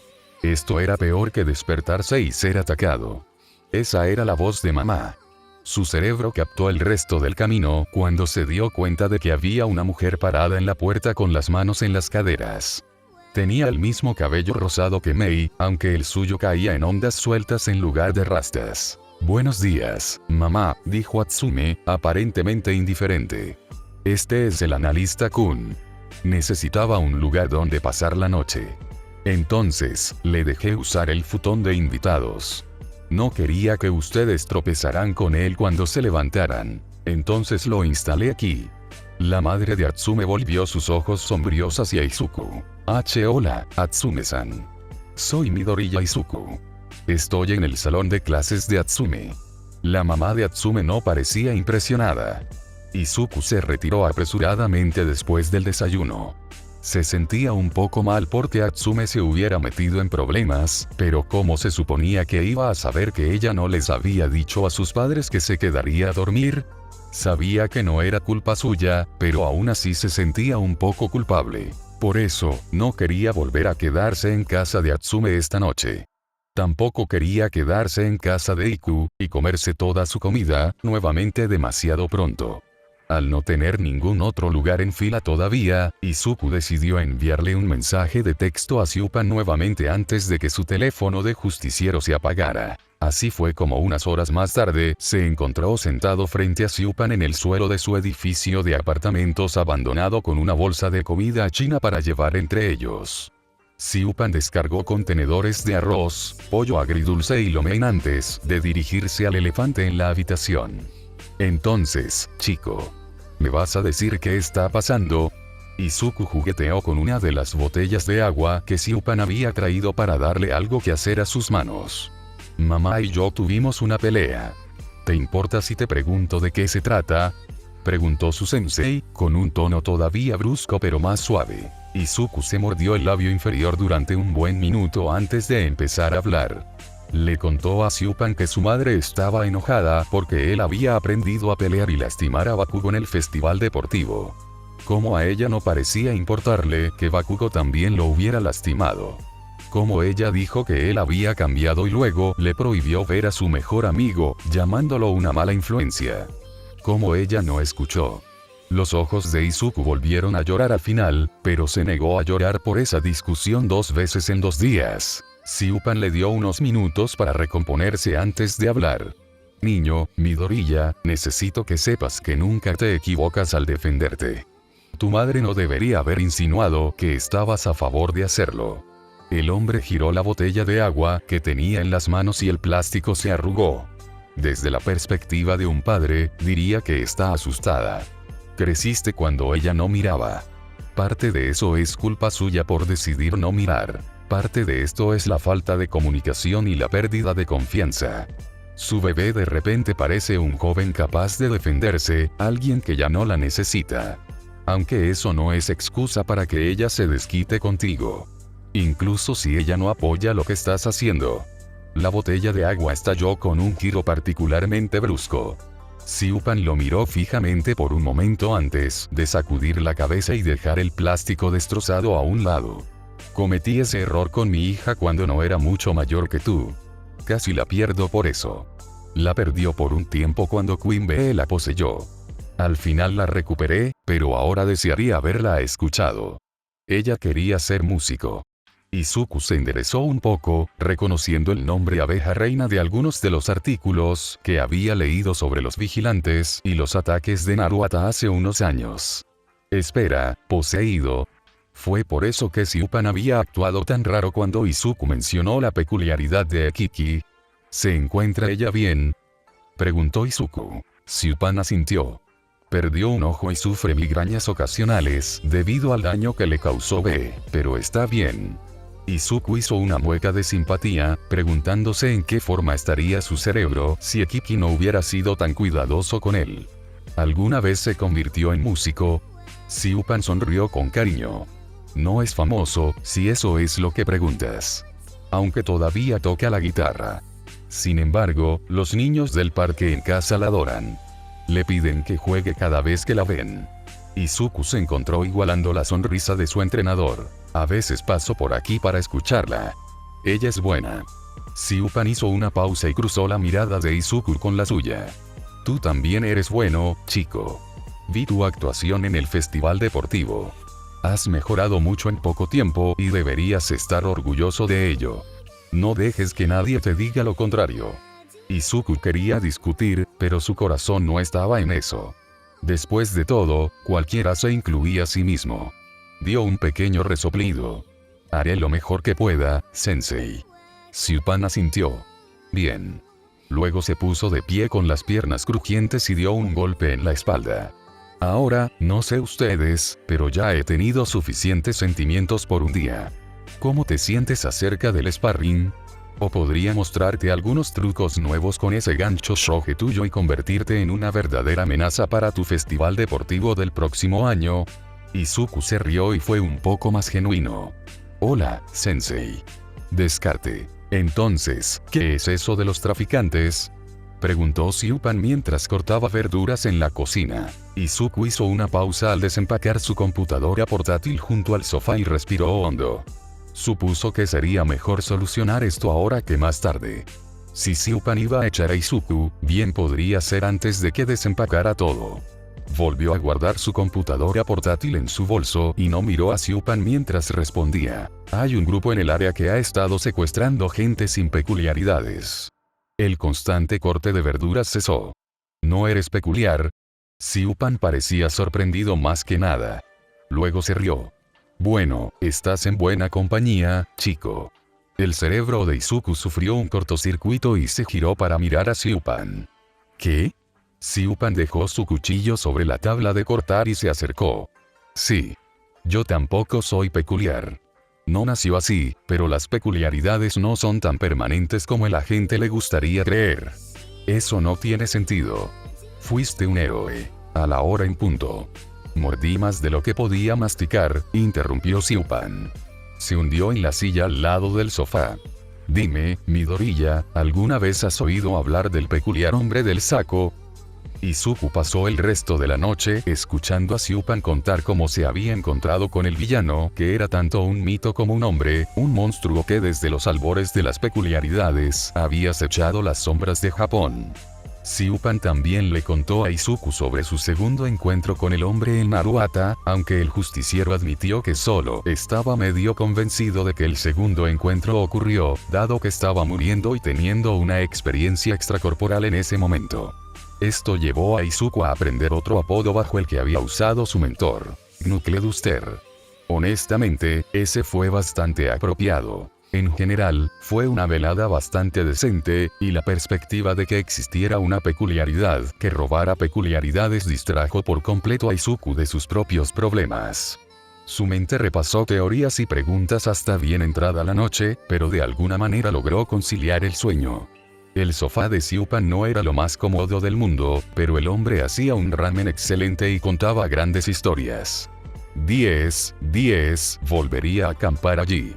Esto era peor que despertarse y ser atacado. Esa era la voz de mamá. Su cerebro captó el resto del camino cuando se dio cuenta de que había una mujer parada en la puerta con las manos en las caderas. Tenía el mismo cabello rosado que Mei, aunque el suyo caía en ondas sueltas en lugar de rastas. Buenos días, mamá, dijo Atsume, aparentemente indiferente. Este es el analista Kun. Necesitaba un lugar donde pasar la noche. Entonces, le dejé usar el futón de invitados. No quería que ustedes tropezaran con él cuando se levantaran. Entonces lo instalé aquí. La madre de Atsume volvió sus ojos sombríos hacia Izuku. Hola, Atsume-san. Soy Midoriya Izuku. Estoy en el salón de clases de Atsume. La mamá de Atsume no parecía impresionada. Izuku se retiró apresuradamente después del desayuno. Se sentía un poco mal porque Atsume se hubiera metido en problemas, pero ¿cómo se suponía que iba a saber que ella no les había dicho a sus padres que se quedaría a dormir? Sabía que no era culpa suya, pero aún así se sentía un poco culpable. Por eso, no quería volver a quedarse en casa de Atsume esta noche. Tampoco quería quedarse en casa de Iku, y comerse toda su comida, nuevamente demasiado pronto. Al no tener ningún otro lugar en fila todavía, Izuku decidió enviarle un mensaje de texto a Siupan nuevamente antes de que su teléfono de justiciero se apagara. Así fue como unas horas más tarde, se encontró sentado frente a Siupan en el suelo de su edificio de apartamentos abandonado con una bolsa de comida china para llevar entre ellos. Siupan descargó contenedores de arroz, pollo agridulce y lomen antes de dirigirse al elefante en la habitación. Entonces, chico, ¿me vas a decir qué está pasando? Izuku jugueteó con una de las botellas de agua que Siupan había traído para darle algo que hacer a sus manos. Mamá y yo tuvimos una pelea. ¿Te importa si te pregunto de qué se trata? Preguntó su sensei, con un tono todavía brusco pero más suave. Izuku se mordió el labio inferior durante un buen minuto antes de empezar a hablar. Le contó a Siupan que su madre estaba enojada porque él había aprendido a pelear y lastimar a Bakugo en el festival deportivo. Como a ella no parecía importarle que Bakugo también lo hubiera lastimado. Como ella dijo que él había cambiado y luego le prohibió ver a su mejor amigo, llamándolo una mala influencia. Como ella no escuchó. Los ojos de Izuku volvieron a llorar al final, pero se negó a llorar por esa discusión 2 veces en 2 días. Siupan le dio unos minutos para recomponerse antes de hablar. Niño, Midoriya, necesito que sepas que nunca te equivocas al defenderte. Tu madre no debería haber insinuado que estabas a favor de hacerlo. El hombre giró la botella de agua que tenía en las manos y el plástico se arrugó. Desde la perspectiva de un padre, diría que está asustada. Creciste cuando ella no miraba. Parte de eso es culpa suya por decidir no mirar. Parte de esto es la falta de comunicación y la pérdida de confianza. Su bebé de repente parece un joven capaz de defenderse, alguien que ya no la necesita. Aunque eso no es excusa para que ella se desquite contigo. Incluso si ella no apoya lo que estás haciendo. La botella de agua estalló con un giro particularmente brusco. Siupan lo miró fijamente por un momento antes de sacudir la cabeza y dejar el plástico destrozado a un lado. Cometí ese error con mi hija cuando no era mucho mayor que tú. Casi la pierdo por eso. La perdió por un tiempo cuando Queen Bee la poseyó. Al final la recuperé, pero ahora desearía haberla escuchado. Ella quería ser músico. Izuku se enderezó un poco, reconociendo el nombre abeja reina de algunos de los artículos que había leído sobre los vigilantes y los ataques de Naruto hace unos años. Espera, poseído. Fue por eso que Siupan había actuado tan raro cuando Izuku mencionó la peculiaridad de Kiki. ¿Se encuentra ella bien? Preguntó Izuku. Siupan asintió. Perdió un ojo y sufre migrañas ocasionales debido al daño que le causó B, pero está bien. Izuku hizo una mueca de simpatía, preguntándose en qué forma estaría su cerebro si Kiki no hubiera sido tan cuidadoso con él. ¿Alguna vez se convirtió en músico? Siupan sonrió con cariño. No es famoso, si eso es lo que preguntas. Aunque todavía toca la guitarra. Sin embargo, los niños del parque en casa la adoran. Le piden que juegue cada vez que la ven. Izuku se encontró igualando la sonrisa de su entrenador. A veces paso por aquí para escucharla. Ella es buena. Siupan hizo una pausa y cruzó la mirada de Izuku con la suya. Tú también eres bueno, chico. Vi tu actuación en el festival deportivo. Has mejorado mucho en poco tiempo y deberías estar orgulloso de ello. No dejes que nadie te diga lo contrario. Izuku quería discutir, pero su corazón no estaba en eso. Después de todo, cualquiera se incluía a sí mismo. Dio un pequeño resoplido. Haré lo mejor que pueda, sensei. Siupan asintió. Bien. Luego se puso de pie con las piernas crujientes y dio un golpe en la espalda. Ahora, no sé ustedes, pero ya he tenido suficientes sentimientos por un día. ¿Cómo te sientes acerca del sparring? O podría mostrarte algunos trucos nuevos con ese gancho shoge tuyo y convertirte en una verdadera amenaza para tu festival deportivo del próximo año. Izuku se rió y fue un poco más genuino. Hola, sensei. Descarte. Entonces, ¿qué es eso de los traficantes? Preguntó Siupan mientras cortaba verduras en la cocina. Izuku hizo una pausa al desempacar su computadora portátil junto al sofá y respiró hondo. Supuso que sería mejor solucionar esto ahora que más tarde. Si Siupan iba a echar a Izuku, bien podría ser antes de que desempacara todo. Volvió a guardar su computadora portátil en su bolso y no miró a Siupan mientras respondía. Hay un grupo en el área que ha estado secuestrando gente sin peculiaridades. El constante corte de verduras cesó. ¿No eres peculiar? Siupan parecía sorprendido más que nada. Luego se rió. Bueno, estás en buena compañía, chico. El cerebro de Izuku sufrió un cortocircuito y se giró para mirar a Xiupan. ¿Qué? Xiupan dejó su cuchillo sobre la tabla de cortar y se acercó. Sí. Yo tampoco soy peculiar. No nació así, pero las peculiaridades no son tan permanentes como a la gente le gustaría creer. Eso no tiene sentido. Fuiste un héroe. A la hora en punto. Mordí más de lo que podía masticar, interrumpió Xiupan. Se hundió en la silla al lado del sofá. Dime, Midoriya, ¿alguna vez has oído hablar del peculiar hombre del saco? Izuku pasó el resto de la noche escuchando a Xiupan contar cómo se había encontrado con el villano, que era tanto un mito como un hombre, un monstruo que desde los albores de las peculiaridades había acechado las sombras de Japón. Xiupan también le contó a Izuku sobre su segundo encuentro con el hombre en Naruata, aunque el justiciero admitió que solo estaba medio convencido de que el segundo encuentro ocurrió, dado que estaba muriendo y teniendo una experiencia extracorporal en ese momento. Esto llevó a Izuku a aprender otro apodo bajo el que había usado su mentor, Nucleduster. Honestamente, ese fue bastante apropiado. En general, fue una velada bastante decente, y la perspectiva de que existiera una peculiaridad que robara peculiaridades distrajo por completo a Izuku de sus propios problemas. Su mente repasó teorías y preguntas hasta bien entrada la noche, pero de alguna manera logró conciliar el sueño. El sofá de Xiupan no era lo más cómodo del mundo, pero el hombre hacía un ramen excelente y contaba grandes historias. 10, volvería a acampar allí.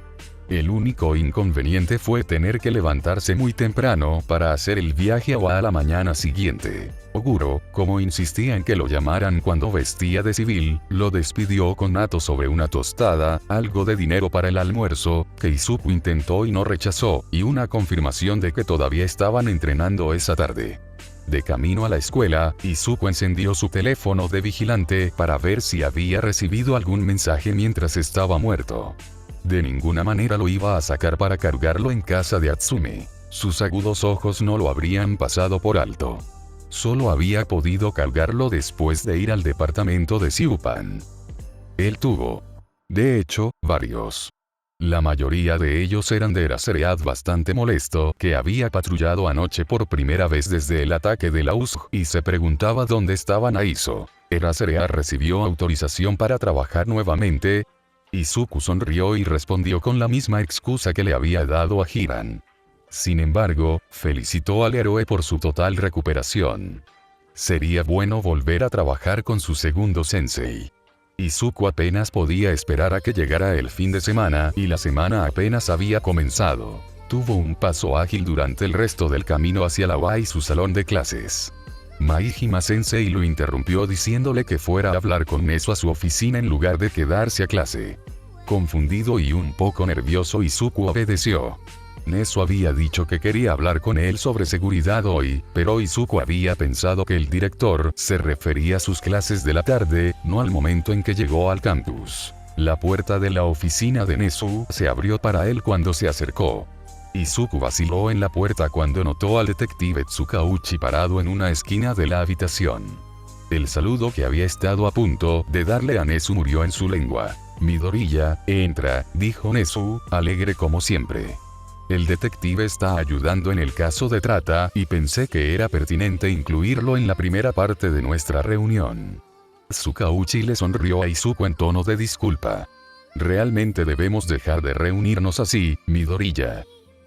El único inconveniente fue tener que levantarse muy temprano para hacer el viaje a la mañana siguiente. Oguro, como insistía en que lo llamaran cuando vestía de civil, lo despidió con nato sobre una tostada, algo de dinero para el almuerzo, que Izuku intentó y no rechazó, y una confirmación de que todavía estaban entrenando esa tarde. De camino a la escuela, Izuku encendió su teléfono de vigilante para ver si había recibido algún mensaje mientras estaba muerto. De ninguna manera lo iba a sacar para cargarlo en casa de Atsume. Sus agudos ojos no lo habrían pasado por alto. Solo había podido cargarlo después de ir al departamento de Xiupan. Él tuvo, de hecho, varios. La mayoría de ellos eran de Eraserhead bastante molesto, que había patrullado anoche por primera vez desde el ataque de la USG y se preguntaba dónde estaban Aizo. Eraserhead recibió autorización para trabajar nuevamente. Izuku sonrió y respondió con la misma excusa que le había dado a Hiran. Sin embargo, felicitó al héroe por su total recuperación. Sería bueno volver a trabajar con su segundo sensei. Izuku apenas podía esperar a que llegara el fin de semana y la semana apenas había comenzado. Tuvo un paso ágil durante el resto del camino hacia la UA y su salón de clases. Maihima Sensei lo interrumpió diciéndole que fuera a hablar con Nezu a su oficina en lugar de quedarse a clase. Confundido y un poco nervioso, Izuku obedeció. Nezu había dicho que quería hablar con él sobre seguridad hoy, pero Izuku había pensado que el director se refería a sus clases de la tarde, no al momento en que llegó al campus. La puerta de la oficina de Nezu se abrió para él cuando se acercó. Izuku vaciló en la puerta cuando notó al detective Tsukauchi parado en una esquina de la habitación. El saludo que había estado a punto de darle a Nezu murió en su lengua. Midoriya, entra, dijo Nezu, alegre como siempre. El detective está ayudando en el caso de trata, y pensé que era pertinente incluirlo en la primera parte de nuestra reunión. Tsukauchi le sonrió a Izuku en tono de disculpa. Realmente debemos dejar de reunirnos así, Midoriya.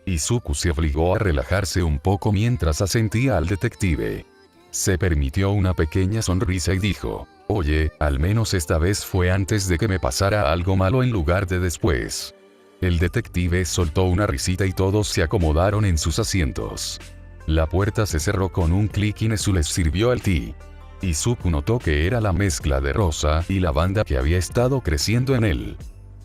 Izuku se obligó a relajarse un poco mientras asentía al detective. Se permitió una pequeña sonrisa y dijo, oye, al menos esta vez fue antes de que me pasara algo malo en lugar de después. El detective soltó una risita y todos se acomodaron en sus asientos. La puerta se cerró con un clic y Nezu les sirvió el té. Izuku notó que era la mezcla de rosa y lavanda que había estado creciendo en él.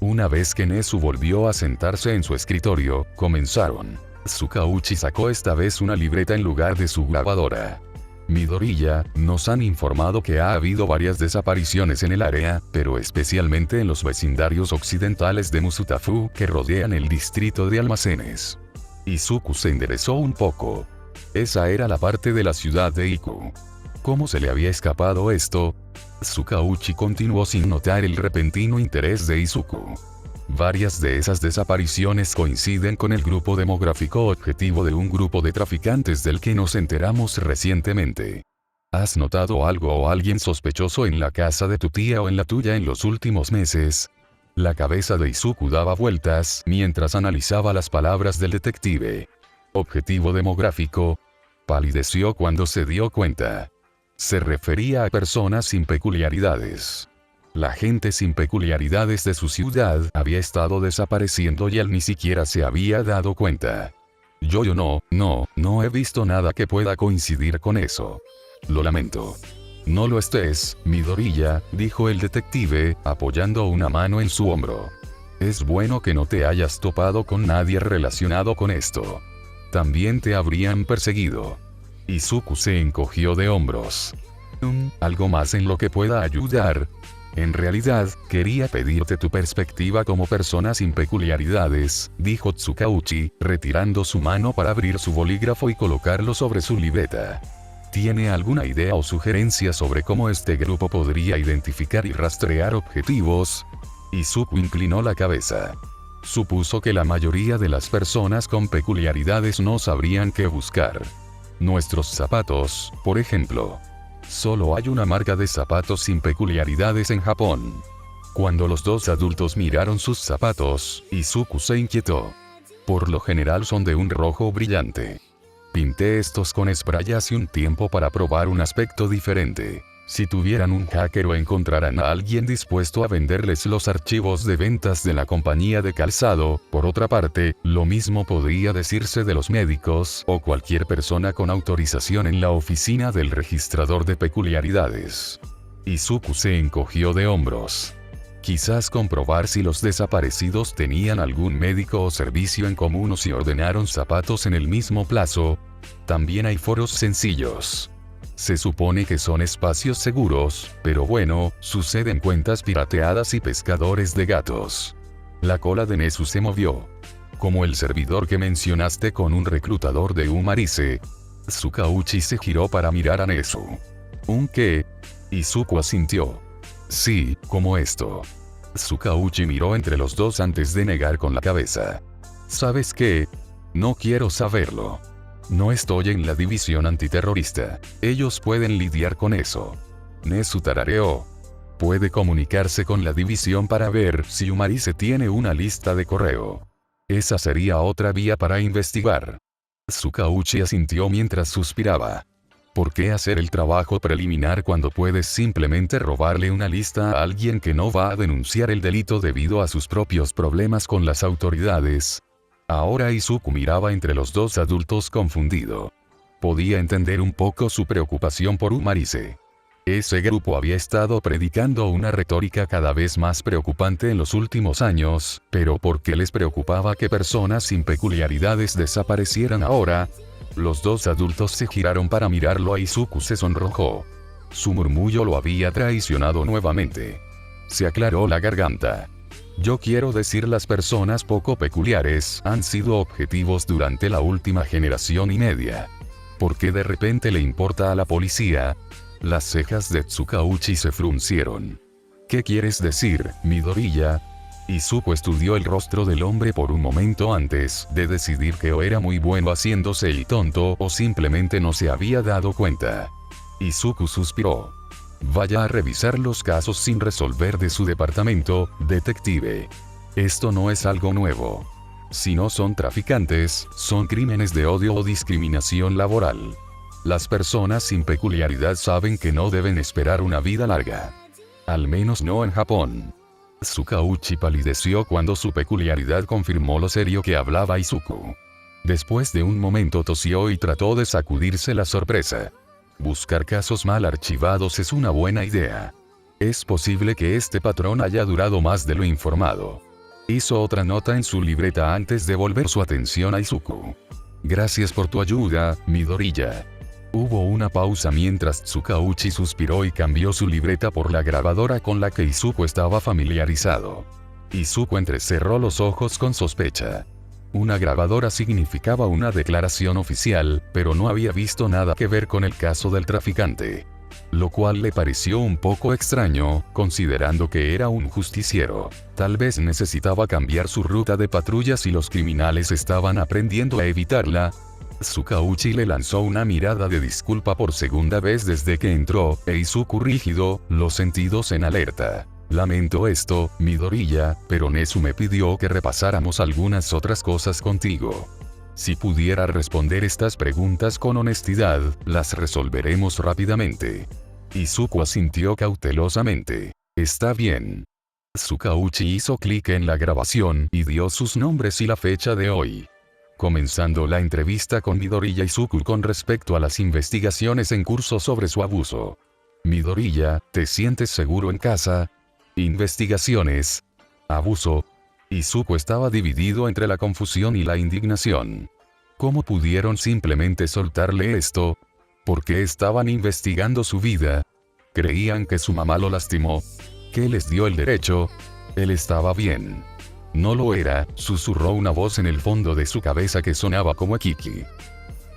Una vez que Nezu volvió a sentarse en su escritorio, comenzaron. Tsukauchi sacó esta vez una libreta en lugar de su grabadora. Midoriya, nos han informado que ha habido varias desapariciones en el área, pero especialmente en los vecindarios occidentales de Musutafu que rodean el distrito de almacenes. Izuku se enderezó un poco. Esa era la parte de la ciudad de Iku. ¿Cómo se le había escapado esto? Tsukauchi continuó sin notar el repentino interés de Izuku. Varias de esas desapariciones coinciden con el grupo demográfico objetivo de un grupo de traficantes del que nos enteramos recientemente. ¿Has notado algo o alguien sospechoso en la casa de tu tía o en la tuya en los últimos meses? La cabeza de Izuku daba vueltas mientras analizaba las palabras del detective. Objetivo demográfico. Palideció cuando se dio cuenta. Se refería a personas sin peculiaridades. La gente sin peculiaridades de su ciudad había estado desapareciendo y él ni siquiera se había dado cuenta. Yo no he visto nada que pueda coincidir con eso. Lo lamento. No lo estés, Midoriya, dijo el detective, apoyando una mano en su hombro. Es bueno que no te hayas topado con nadie relacionado con esto. También te habrían perseguido. Izuku se encogió de hombros. ¿Algo más en lo que pueda ayudar? En realidad, quería pedirte tu perspectiva como persona sin peculiaridades, dijo Tsukauchi, retirando su mano para abrir su bolígrafo y colocarlo sobre su libreta. ¿Tiene alguna idea o sugerencia sobre cómo este grupo podría identificar y rastrear objetivos? Izuku inclinó la cabeza. Supuso que la mayoría de las personas con peculiaridades no sabrían qué buscar. Nuestros zapatos, por ejemplo. Solo hay una marca de zapatos sin peculiaridades en Japón. Cuando los dos adultos miraron sus zapatos, Izuku se inquietó. Por lo general son de un rojo brillante. Pinté estos con spray hace un tiempo para probar un aspecto diferente. Si tuvieran un hacker o encontraran a alguien dispuesto a venderles los archivos de ventas de la compañía de calzado, por otra parte, lo mismo podría decirse de los médicos o cualquier persona con autorización en la oficina del registrador de peculiaridades. Izuku se encogió de hombros. Quizás comprobar si los desaparecidos tenían algún médico o servicio en común o si ordenaron zapatos en el mismo plazo. También hay foros sencillos. Se supone que son espacios seguros, pero bueno, suceden cuentas pirateadas y pescadores de gatos. La cola de Nezu se movió. Como el servidor que mencionaste con un reclutador de Umarice. Tsukauchi se giró para mirar a Nezu. ¿Un qué? Izuku asintió. Sí, como esto. Tsukauchi miró entre los dos antes de negar con la cabeza. ¿Sabes qué? No quiero saberlo. No estoy en la división antiterrorista. Ellos pueden lidiar con eso. Nezu tarareó. Puede comunicarse con la división para ver si Umarice tiene una lista de correo. Esa sería otra vía para investigar. Tsukauchi asintió mientras suspiraba. ¿Por qué hacer el trabajo preliminar cuando puedes simplemente robarle una lista a alguien que no va a denunciar el delito debido a sus propios problemas con las autoridades? Ahora Izuku miraba entre los dos adultos confundido. Podía entender un poco su preocupación por Umarice. Ese grupo había estado predicando una retórica cada vez más preocupante en los últimos años, pero ¿por qué les preocupaba que personas sin peculiaridades desaparecieran ahora? Los dos adultos se giraron para mirarlo. A Izuku se sonrojó. Su murmullo lo había traicionado nuevamente. Se aclaró la garganta. Yo quiero decir, las personas poco peculiares han sido objetivos durante la última generación y media. ¿Por qué de repente le importa a la policía? Las cejas de Tsukauchi se fruncieron. ¿Qué quieres decir, Midoriya? Izuku estudió el rostro del hombre por un momento antes de decidir que o era muy bueno haciéndose el tonto o simplemente no se había dado cuenta. Izuku suspiró. Vaya a revisar los casos sin resolver de su departamento, detective. Esto no es algo nuevo. Si no son traficantes, son crímenes de odio o discriminación laboral. Las personas sin peculiaridad saben que no deben esperar una vida larga. Al menos no en Japón. Tsukauchi palideció cuando su peculiaridad confirmó lo serio que hablaba Izuku. Después de un momento tosió y trató de sacudirse la sorpresa. Buscar casos mal archivados es una buena idea. Es posible que este patrón haya durado más de lo informado. Hizo otra nota en su libreta antes de volver su atención a Izuku. Gracias por tu ayuda, Midoriya. Hubo una pausa mientras Tsukauchi suspiró y cambió su libreta por la grabadora con la que Izuku estaba familiarizado. Izuku entrecerró los ojos con sospecha. Una grabadora significaba una declaración oficial, pero no había visto nada que ver con el caso del traficante. lo cual le pareció un poco extraño, considerando que era un justiciero. Tal vez necesitaba cambiar su ruta de patrulla si los criminales estaban aprendiendo a evitarla. Tsukauchi le lanzó una mirada de disculpa por segunda vez desde que entró, e Izuku rígido, los sentidos en alerta. Lamento esto, Midoriya, pero Nezu me pidió que repasáramos algunas otras cosas contigo. Si pudiera responder estas preguntas con honestidad, las resolveremos rápidamente. Izuku asintió cautelosamente. Está bien. Tsukauchi hizo clic en la grabación y dio sus nombres y la fecha de hoy. Comenzando la entrevista con Midoriya Izuku con respecto a las investigaciones en curso sobre su abuso. Midoriya, ¿te sientes seguro en casa? Investigaciones. Abuso. Izuku estaba dividido entre la confusión y la indignación. ¿Cómo pudieron simplemente soltarle esto? ¿Por qué estaban investigando su vida? ¿Creían que su mamá lo lastimó? ¿Qué les dio el derecho? Él estaba bien. No lo era, susurró una voz en el fondo de su cabeza que sonaba como Kiki.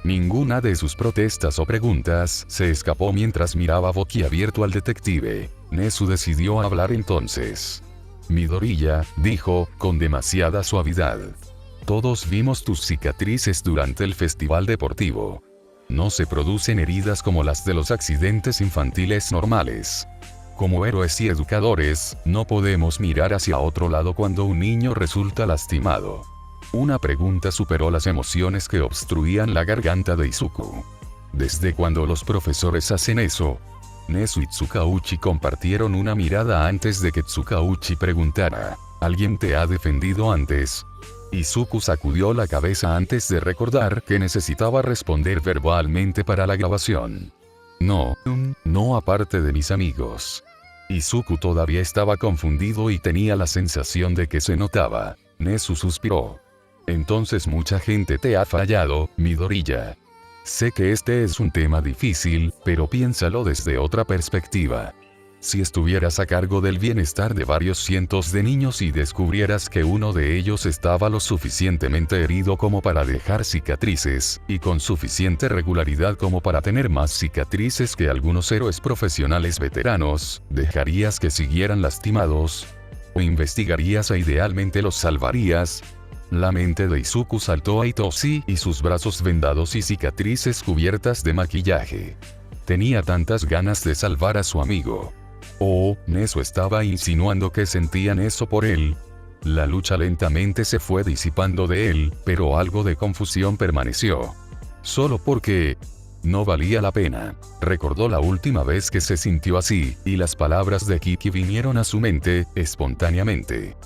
Ninguna de sus protestas o preguntas se escapó mientras miraba boquiabierto al detective. Nezu decidió hablar entonces. Midoriya, dijo, con demasiada suavidad. Todos vimos tus cicatrices durante el festival deportivo. No se producen heridas como las de los accidentes infantiles normales. Como héroes y educadores, no podemos mirar hacia otro lado cuando un niño resulta lastimado. Una pregunta superó las emociones que obstruían la garganta de Izuku. ¿Desde cuándo los profesores hacen eso? Nezu y Tsukauchi compartieron una mirada antes de que Tsukauchi preguntara. ¿Alguien te ha defendido antes? Izuku sacudió la cabeza antes de recordar que necesitaba responder verbalmente para la grabación. No aparte de mis amigos. Izuku todavía estaba confundido y tenía la sensación de que se notaba. Nezu suspiró. Entonces mucha gente te ha fallado, Midoriya. Sé que este es un tema difícil, pero piénsalo desde otra perspectiva. Si estuvieras a cargo del bienestar de varios cientos de niños y descubrieras que uno de ellos estaba lo suficientemente herido como para dejar cicatrices, y con suficiente regularidad como para tener más cicatrices que algunos héroes profesionales veteranos, ¿dejarías que siguieran lastimados? ¿O investigarías e idealmente los salvarías? La mente de Izuku saltó a Itoshi y sus brazos vendados y cicatrices cubiertas de maquillaje. Tenía tantas ganas de salvar a su amigo. Oh, Nezu estaba insinuando que sentían eso por él. La lucha lentamente se fue disipando de él, pero algo de confusión permaneció. Solo porque no valía la pena. Recordó la última vez que se sintió así, y las palabras de Kiki vinieron a su mente, espontáneamente.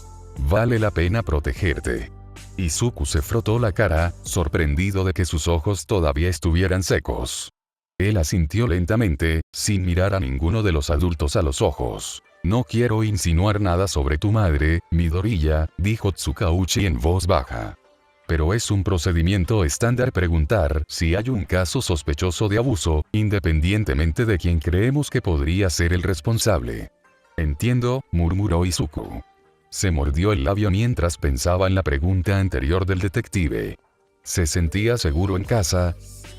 Vale la pena protegerte. Izuku se frotó la cara, sorprendido de que sus ojos todavía estuvieran secos. Él asintió lentamente, sin mirar a ninguno de los adultos a los ojos. No quiero insinuar nada sobre tu madre, Midoriya, dijo Tsukauchi en voz baja. Pero es un procedimiento estándar preguntar si hay un caso sospechoso de abuso, independientemente de quién creemos que podría ser el responsable. Entiendo, murmuró Izuku. Se mordió el labio mientras pensaba en la pregunta anterior del detective. ¿Se sentía seguro en casa?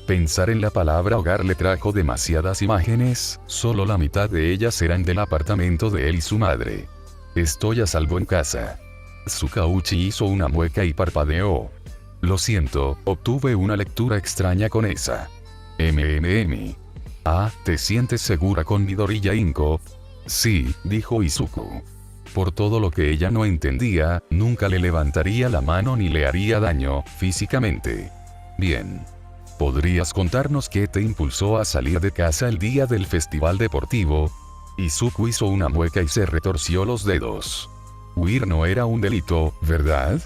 Pensar en la palabra hogar le trajo demasiadas imágenes, solo la mitad de ellas eran del apartamento de él y su madre. Estoy a salvo en casa. Tsukauchi hizo una mueca y parpadeó. Lo siento, obtuve una lectura extraña con esa. Ah, ¿te sientes segura con Midoriya Inko? Sí, dijo Izuku. Por todo lo que ella no entendía, nunca le levantaría la mano ni le haría daño, físicamente. Bien. ¿Podrías contarnos qué te impulsó a salir de casa el día del festival deportivo? Izuku hizo una mueca y se retorció los dedos. Huir no era un delito, ¿verdad?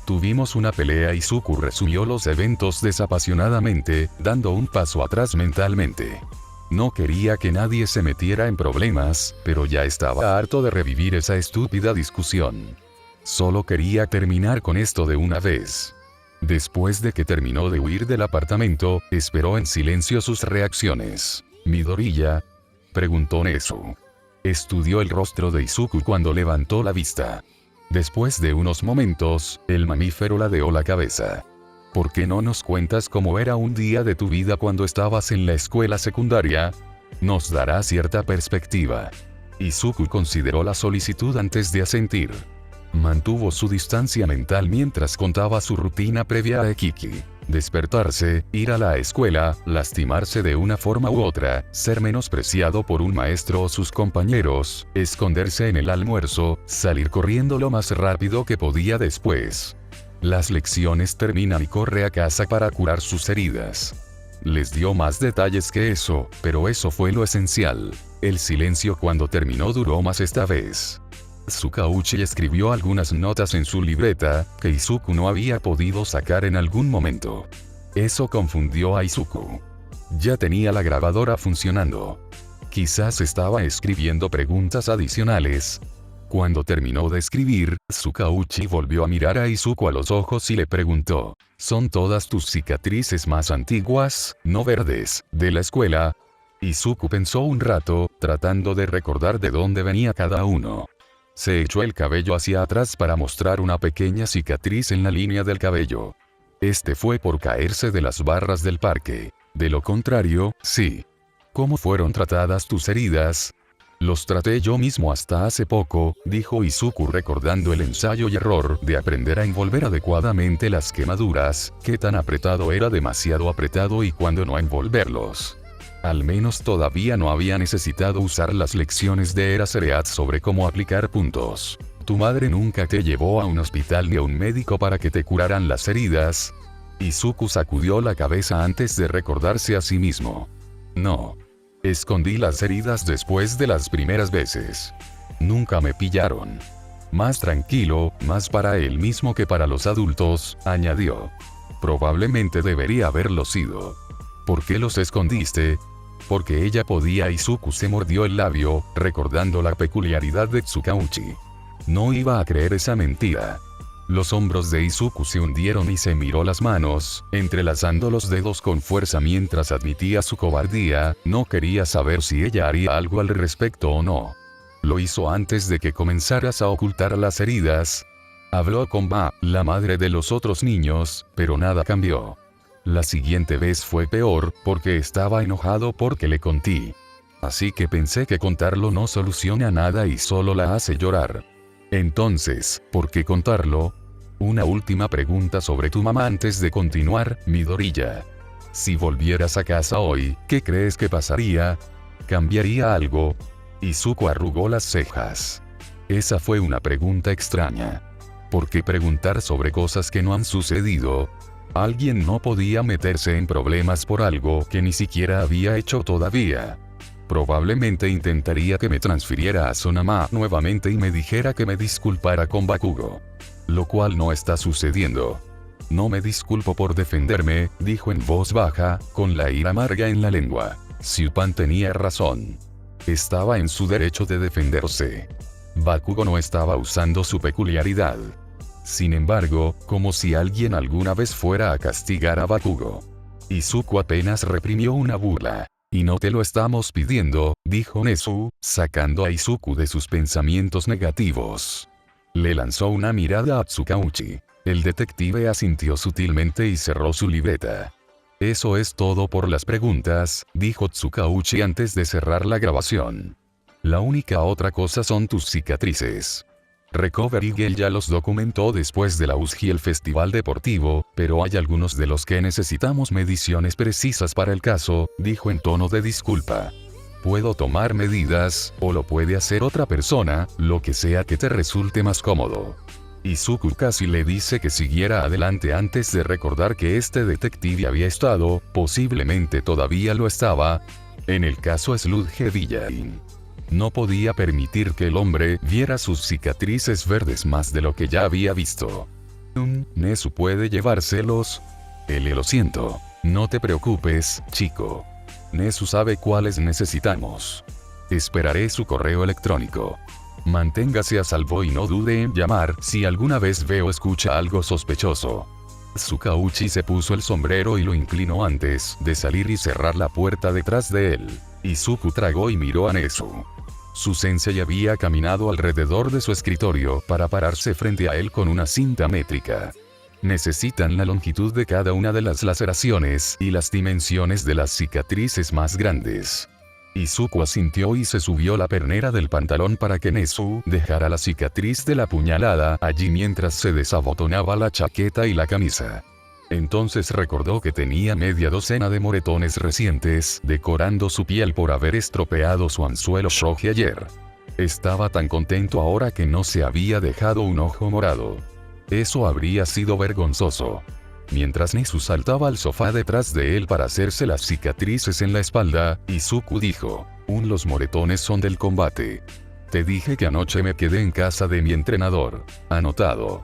Tuvimos una pelea. Izuku resumió los eventos desapasionadamente, dando un paso atrás mentalmente. No quería que nadie se metiera en problemas, pero ya estaba harto de revivir esa estúpida discusión. Solo quería terminar con esto de una vez. Después de que terminó de huir del apartamento, esperó en silencio sus reacciones. ¿Midoriya?, preguntó Nezu. Estudió el rostro de Izuku cuando levantó la vista. Después de unos momentos, el mamífero ladeó la cabeza. ¿Por qué no nos cuentas cómo era un día de tu vida cuando estabas en la escuela secundaria? Nos dará cierta perspectiva. Izuku consideró la solicitud antes de asentir. Mantuvo su distancia mental mientras contaba su rutina previa a Ekiki. Despertarse, ir a la escuela, lastimarse de una forma u otra, ser menospreciado por un maestro o sus compañeros, esconderse en el almuerzo, salir corriendo lo más rápido que podía después. Las lecciones terminan y corre a casa para curar sus heridas. Les dio más detalles que eso, pero eso fue lo esencial. El silencio cuando terminó duró más esta vez. Tsukauchi escribió algunas notas en su libreta, que Izuku no había podido sacar en algún momento. Eso confundió a Izuku. Ya tenía la grabadora funcionando. Quizás estaba escribiendo preguntas adicionales. Cuando terminó de escribir, Tsukauchi volvió a mirar a Izuku a los ojos y le preguntó: ¿son todas tus cicatrices más antiguas, no verdes, de la escuela? Izuku pensó un rato, tratando de recordar de dónde venía cada uno. Se echó el cabello hacia atrás para mostrar una pequeña cicatriz en la línea del cabello. Este fue por caerse de las barras del parque. De lo contrario, sí. ¿Cómo fueron tratadas tus heridas? Los traté yo mismo hasta hace poco, dijo Izuku recordando el ensayo y error de aprender a envolver adecuadamente las quemaduras, qué tan apretado era demasiado apretado y cuándo no envolverlos. Al menos todavía no había necesitado usar las lecciones de Eraserhead sobre cómo aplicar puntos. ¿Tu madre nunca te llevó a un hospital ni a un médico para que te curaran las heridas? Izuku sacudió la cabeza antes de recordarse a sí mismo. No. Escondí las heridas después de las primeras veces. Nunca me pillaron. Más tranquilo, más para él mismo que para los adultos, añadió. Probablemente debería haberlo sido. ¿Por qué los escondiste? Porque ella podía. Izuku se mordió el labio, recordando la peculiaridad de Tsukauchi. No iba a creer esa mentira. Los hombros de Izuku se hundieron y se miró las manos, entrelazando los dedos con fuerza mientras admitía su cobardía. No quería saber si ella haría algo al respecto o no. Lo hizo antes de que comenzaras a ocultar las heridas. Habló con Ba, la madre de los otros niños, pero nada cambió. La siguiente vez fue peor, porque estaba enojado porque le conté. Así que pensé que contarlo no soluciona nada y solo la hace llorar. Entonces, ¿por qué contarlo? Una última pregunta sobre tu mamá antes de continuar, Midoriya. Si volvieras a casa hoy, ¿qué crees que pasaría? ¿Cambiaría algo? Izuku arrugó las cejas. Esa fue una pregunta extraña. ¿Por qué preguntar sobre cosas que no han sucedido? Alguien no podía meterse en problemas por algo que ni siquiera había hecho todavía. Probablemente intentaría que me transfiriera a Sonama nuevamente y me dijera que me disculpara con Bakugo. Lo cual no está sucediendo. No me disculpo por defenderme, dijo en voz baja, con la ira amarga en la lengua. Zyupan tenía razón. Estaba en su derecho de defenderse. Bakugo no estaba usando su peculiaridad. Sin embargo, como si alguien alguna vez fuera a castigar a Bakugo. Izuku apenas reprimió una burla. Y no te lo estamos pidiendo, dijo Nezu, sacando a Izuku de sus pensamientos negativos. Le lanzó una mirada a Tsukauchi. El detective asintió sutilmente y cerró su libreta. Eso es todo por las preguntas, dijo Tsukauchi antes de cerrar la grabación. La única otra cosa son tus cicatrices. Recovery Girl ya los documentó después de la USG y el festival deportivo, pero hay algunos de los que necesitamos mediciones precisas para el caso, dijo en tono de disculpa. Puedo tomar medidas, o lo puede hacer otra persona, lo que sea que te resulte más cómodo. Izuku casi le dice que siguiera adelante antes de recordar que este detective había estado, posiblemente todavía lo estaba, en el caso Sludge Villain. No podía permitir que el hombre viera sus cicatrices verdes más de lo que ya había visto. ¿Nezu puede llevárselos? Lo siento. No te preocupes, chico. Nezu sabe cuáles necesitamos. Esperaré su correo electrónico. Manténgase a salvo y no dude en llamar si alguna vez ve o escucha algo sospechoso. Tsukauchi se puso el sombrero y lo inclinó antes de salir y cerrar la puerta detrás de él. Izuku tragó y miró a Nezu. Su sensei había caminado alrededor de su escritorio para pararse frente a él con una cinta métrica. Necesitan la longitud de cada una de las laceraciones y las dimensiones de las cicatrices más grandes. Izuku asintió y se subió la pernera del pantalón para que Nezu dejara la cicatriz de la puñalada allí mientras se desabotonaba la chaqueta y la camisa. Entonces recordó que tenía media docena de moretones recientes decorando su piel por haber estropeado su anzuelo shoji ayer. Estaba tan contento ahora que no se había dejado un ojo morado. Eso habría sido vergonzoso. Mientras Nezu saltaba al sofá detrás de él para hacerse las cicatrices en la espalda, Izuku dijo: los moretones son del combate. Te dije que anoche me quedé en casa de mi entrenador. Anotado.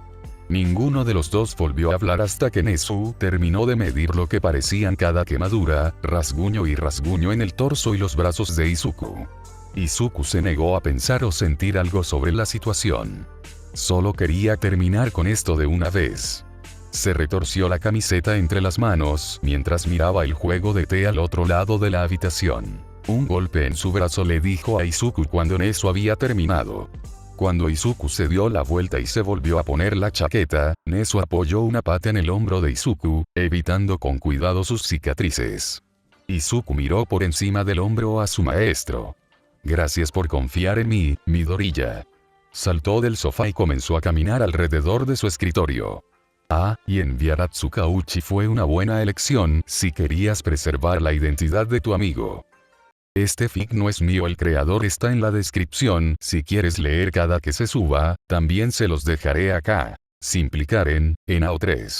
Ninguno de los dos volvió a hablar hasta que Nezu terminó de medir lo que parecían cada quemadura, rasguño y rasguño en el torso y los brazos de Izuku. Izuku se negó a pensar o sentir algo sobre la situación. Solo quería terminar con esto de una vez. Se retorció la camiseta entre las manos mientras miraba el juego de té al otro lado de la habitación. Un golpe en su brazo le dijo a Izuku cuando Nezu había terminado. Cuando Izuku se dio la vuelta y se volvió a poner la chaqueta, Nezu apoyó una pata en el hombro de Izuku, evitando con cuidado sus cicatrices. Izuku miró por encima del hombro a su maestro. Gracias por confiar en mí, Midoriya. Saltó del sofá y comenzó a caminar alrededor de su escritorio. Y enviar a Tsukauchi fue una buena elección si querías preservar la identidad de tu amigo. Este fic no es mío, el creador está en la descripción, si quieres leer cada que se suba, también se los dejaré acá. Simplicaren, en AO3.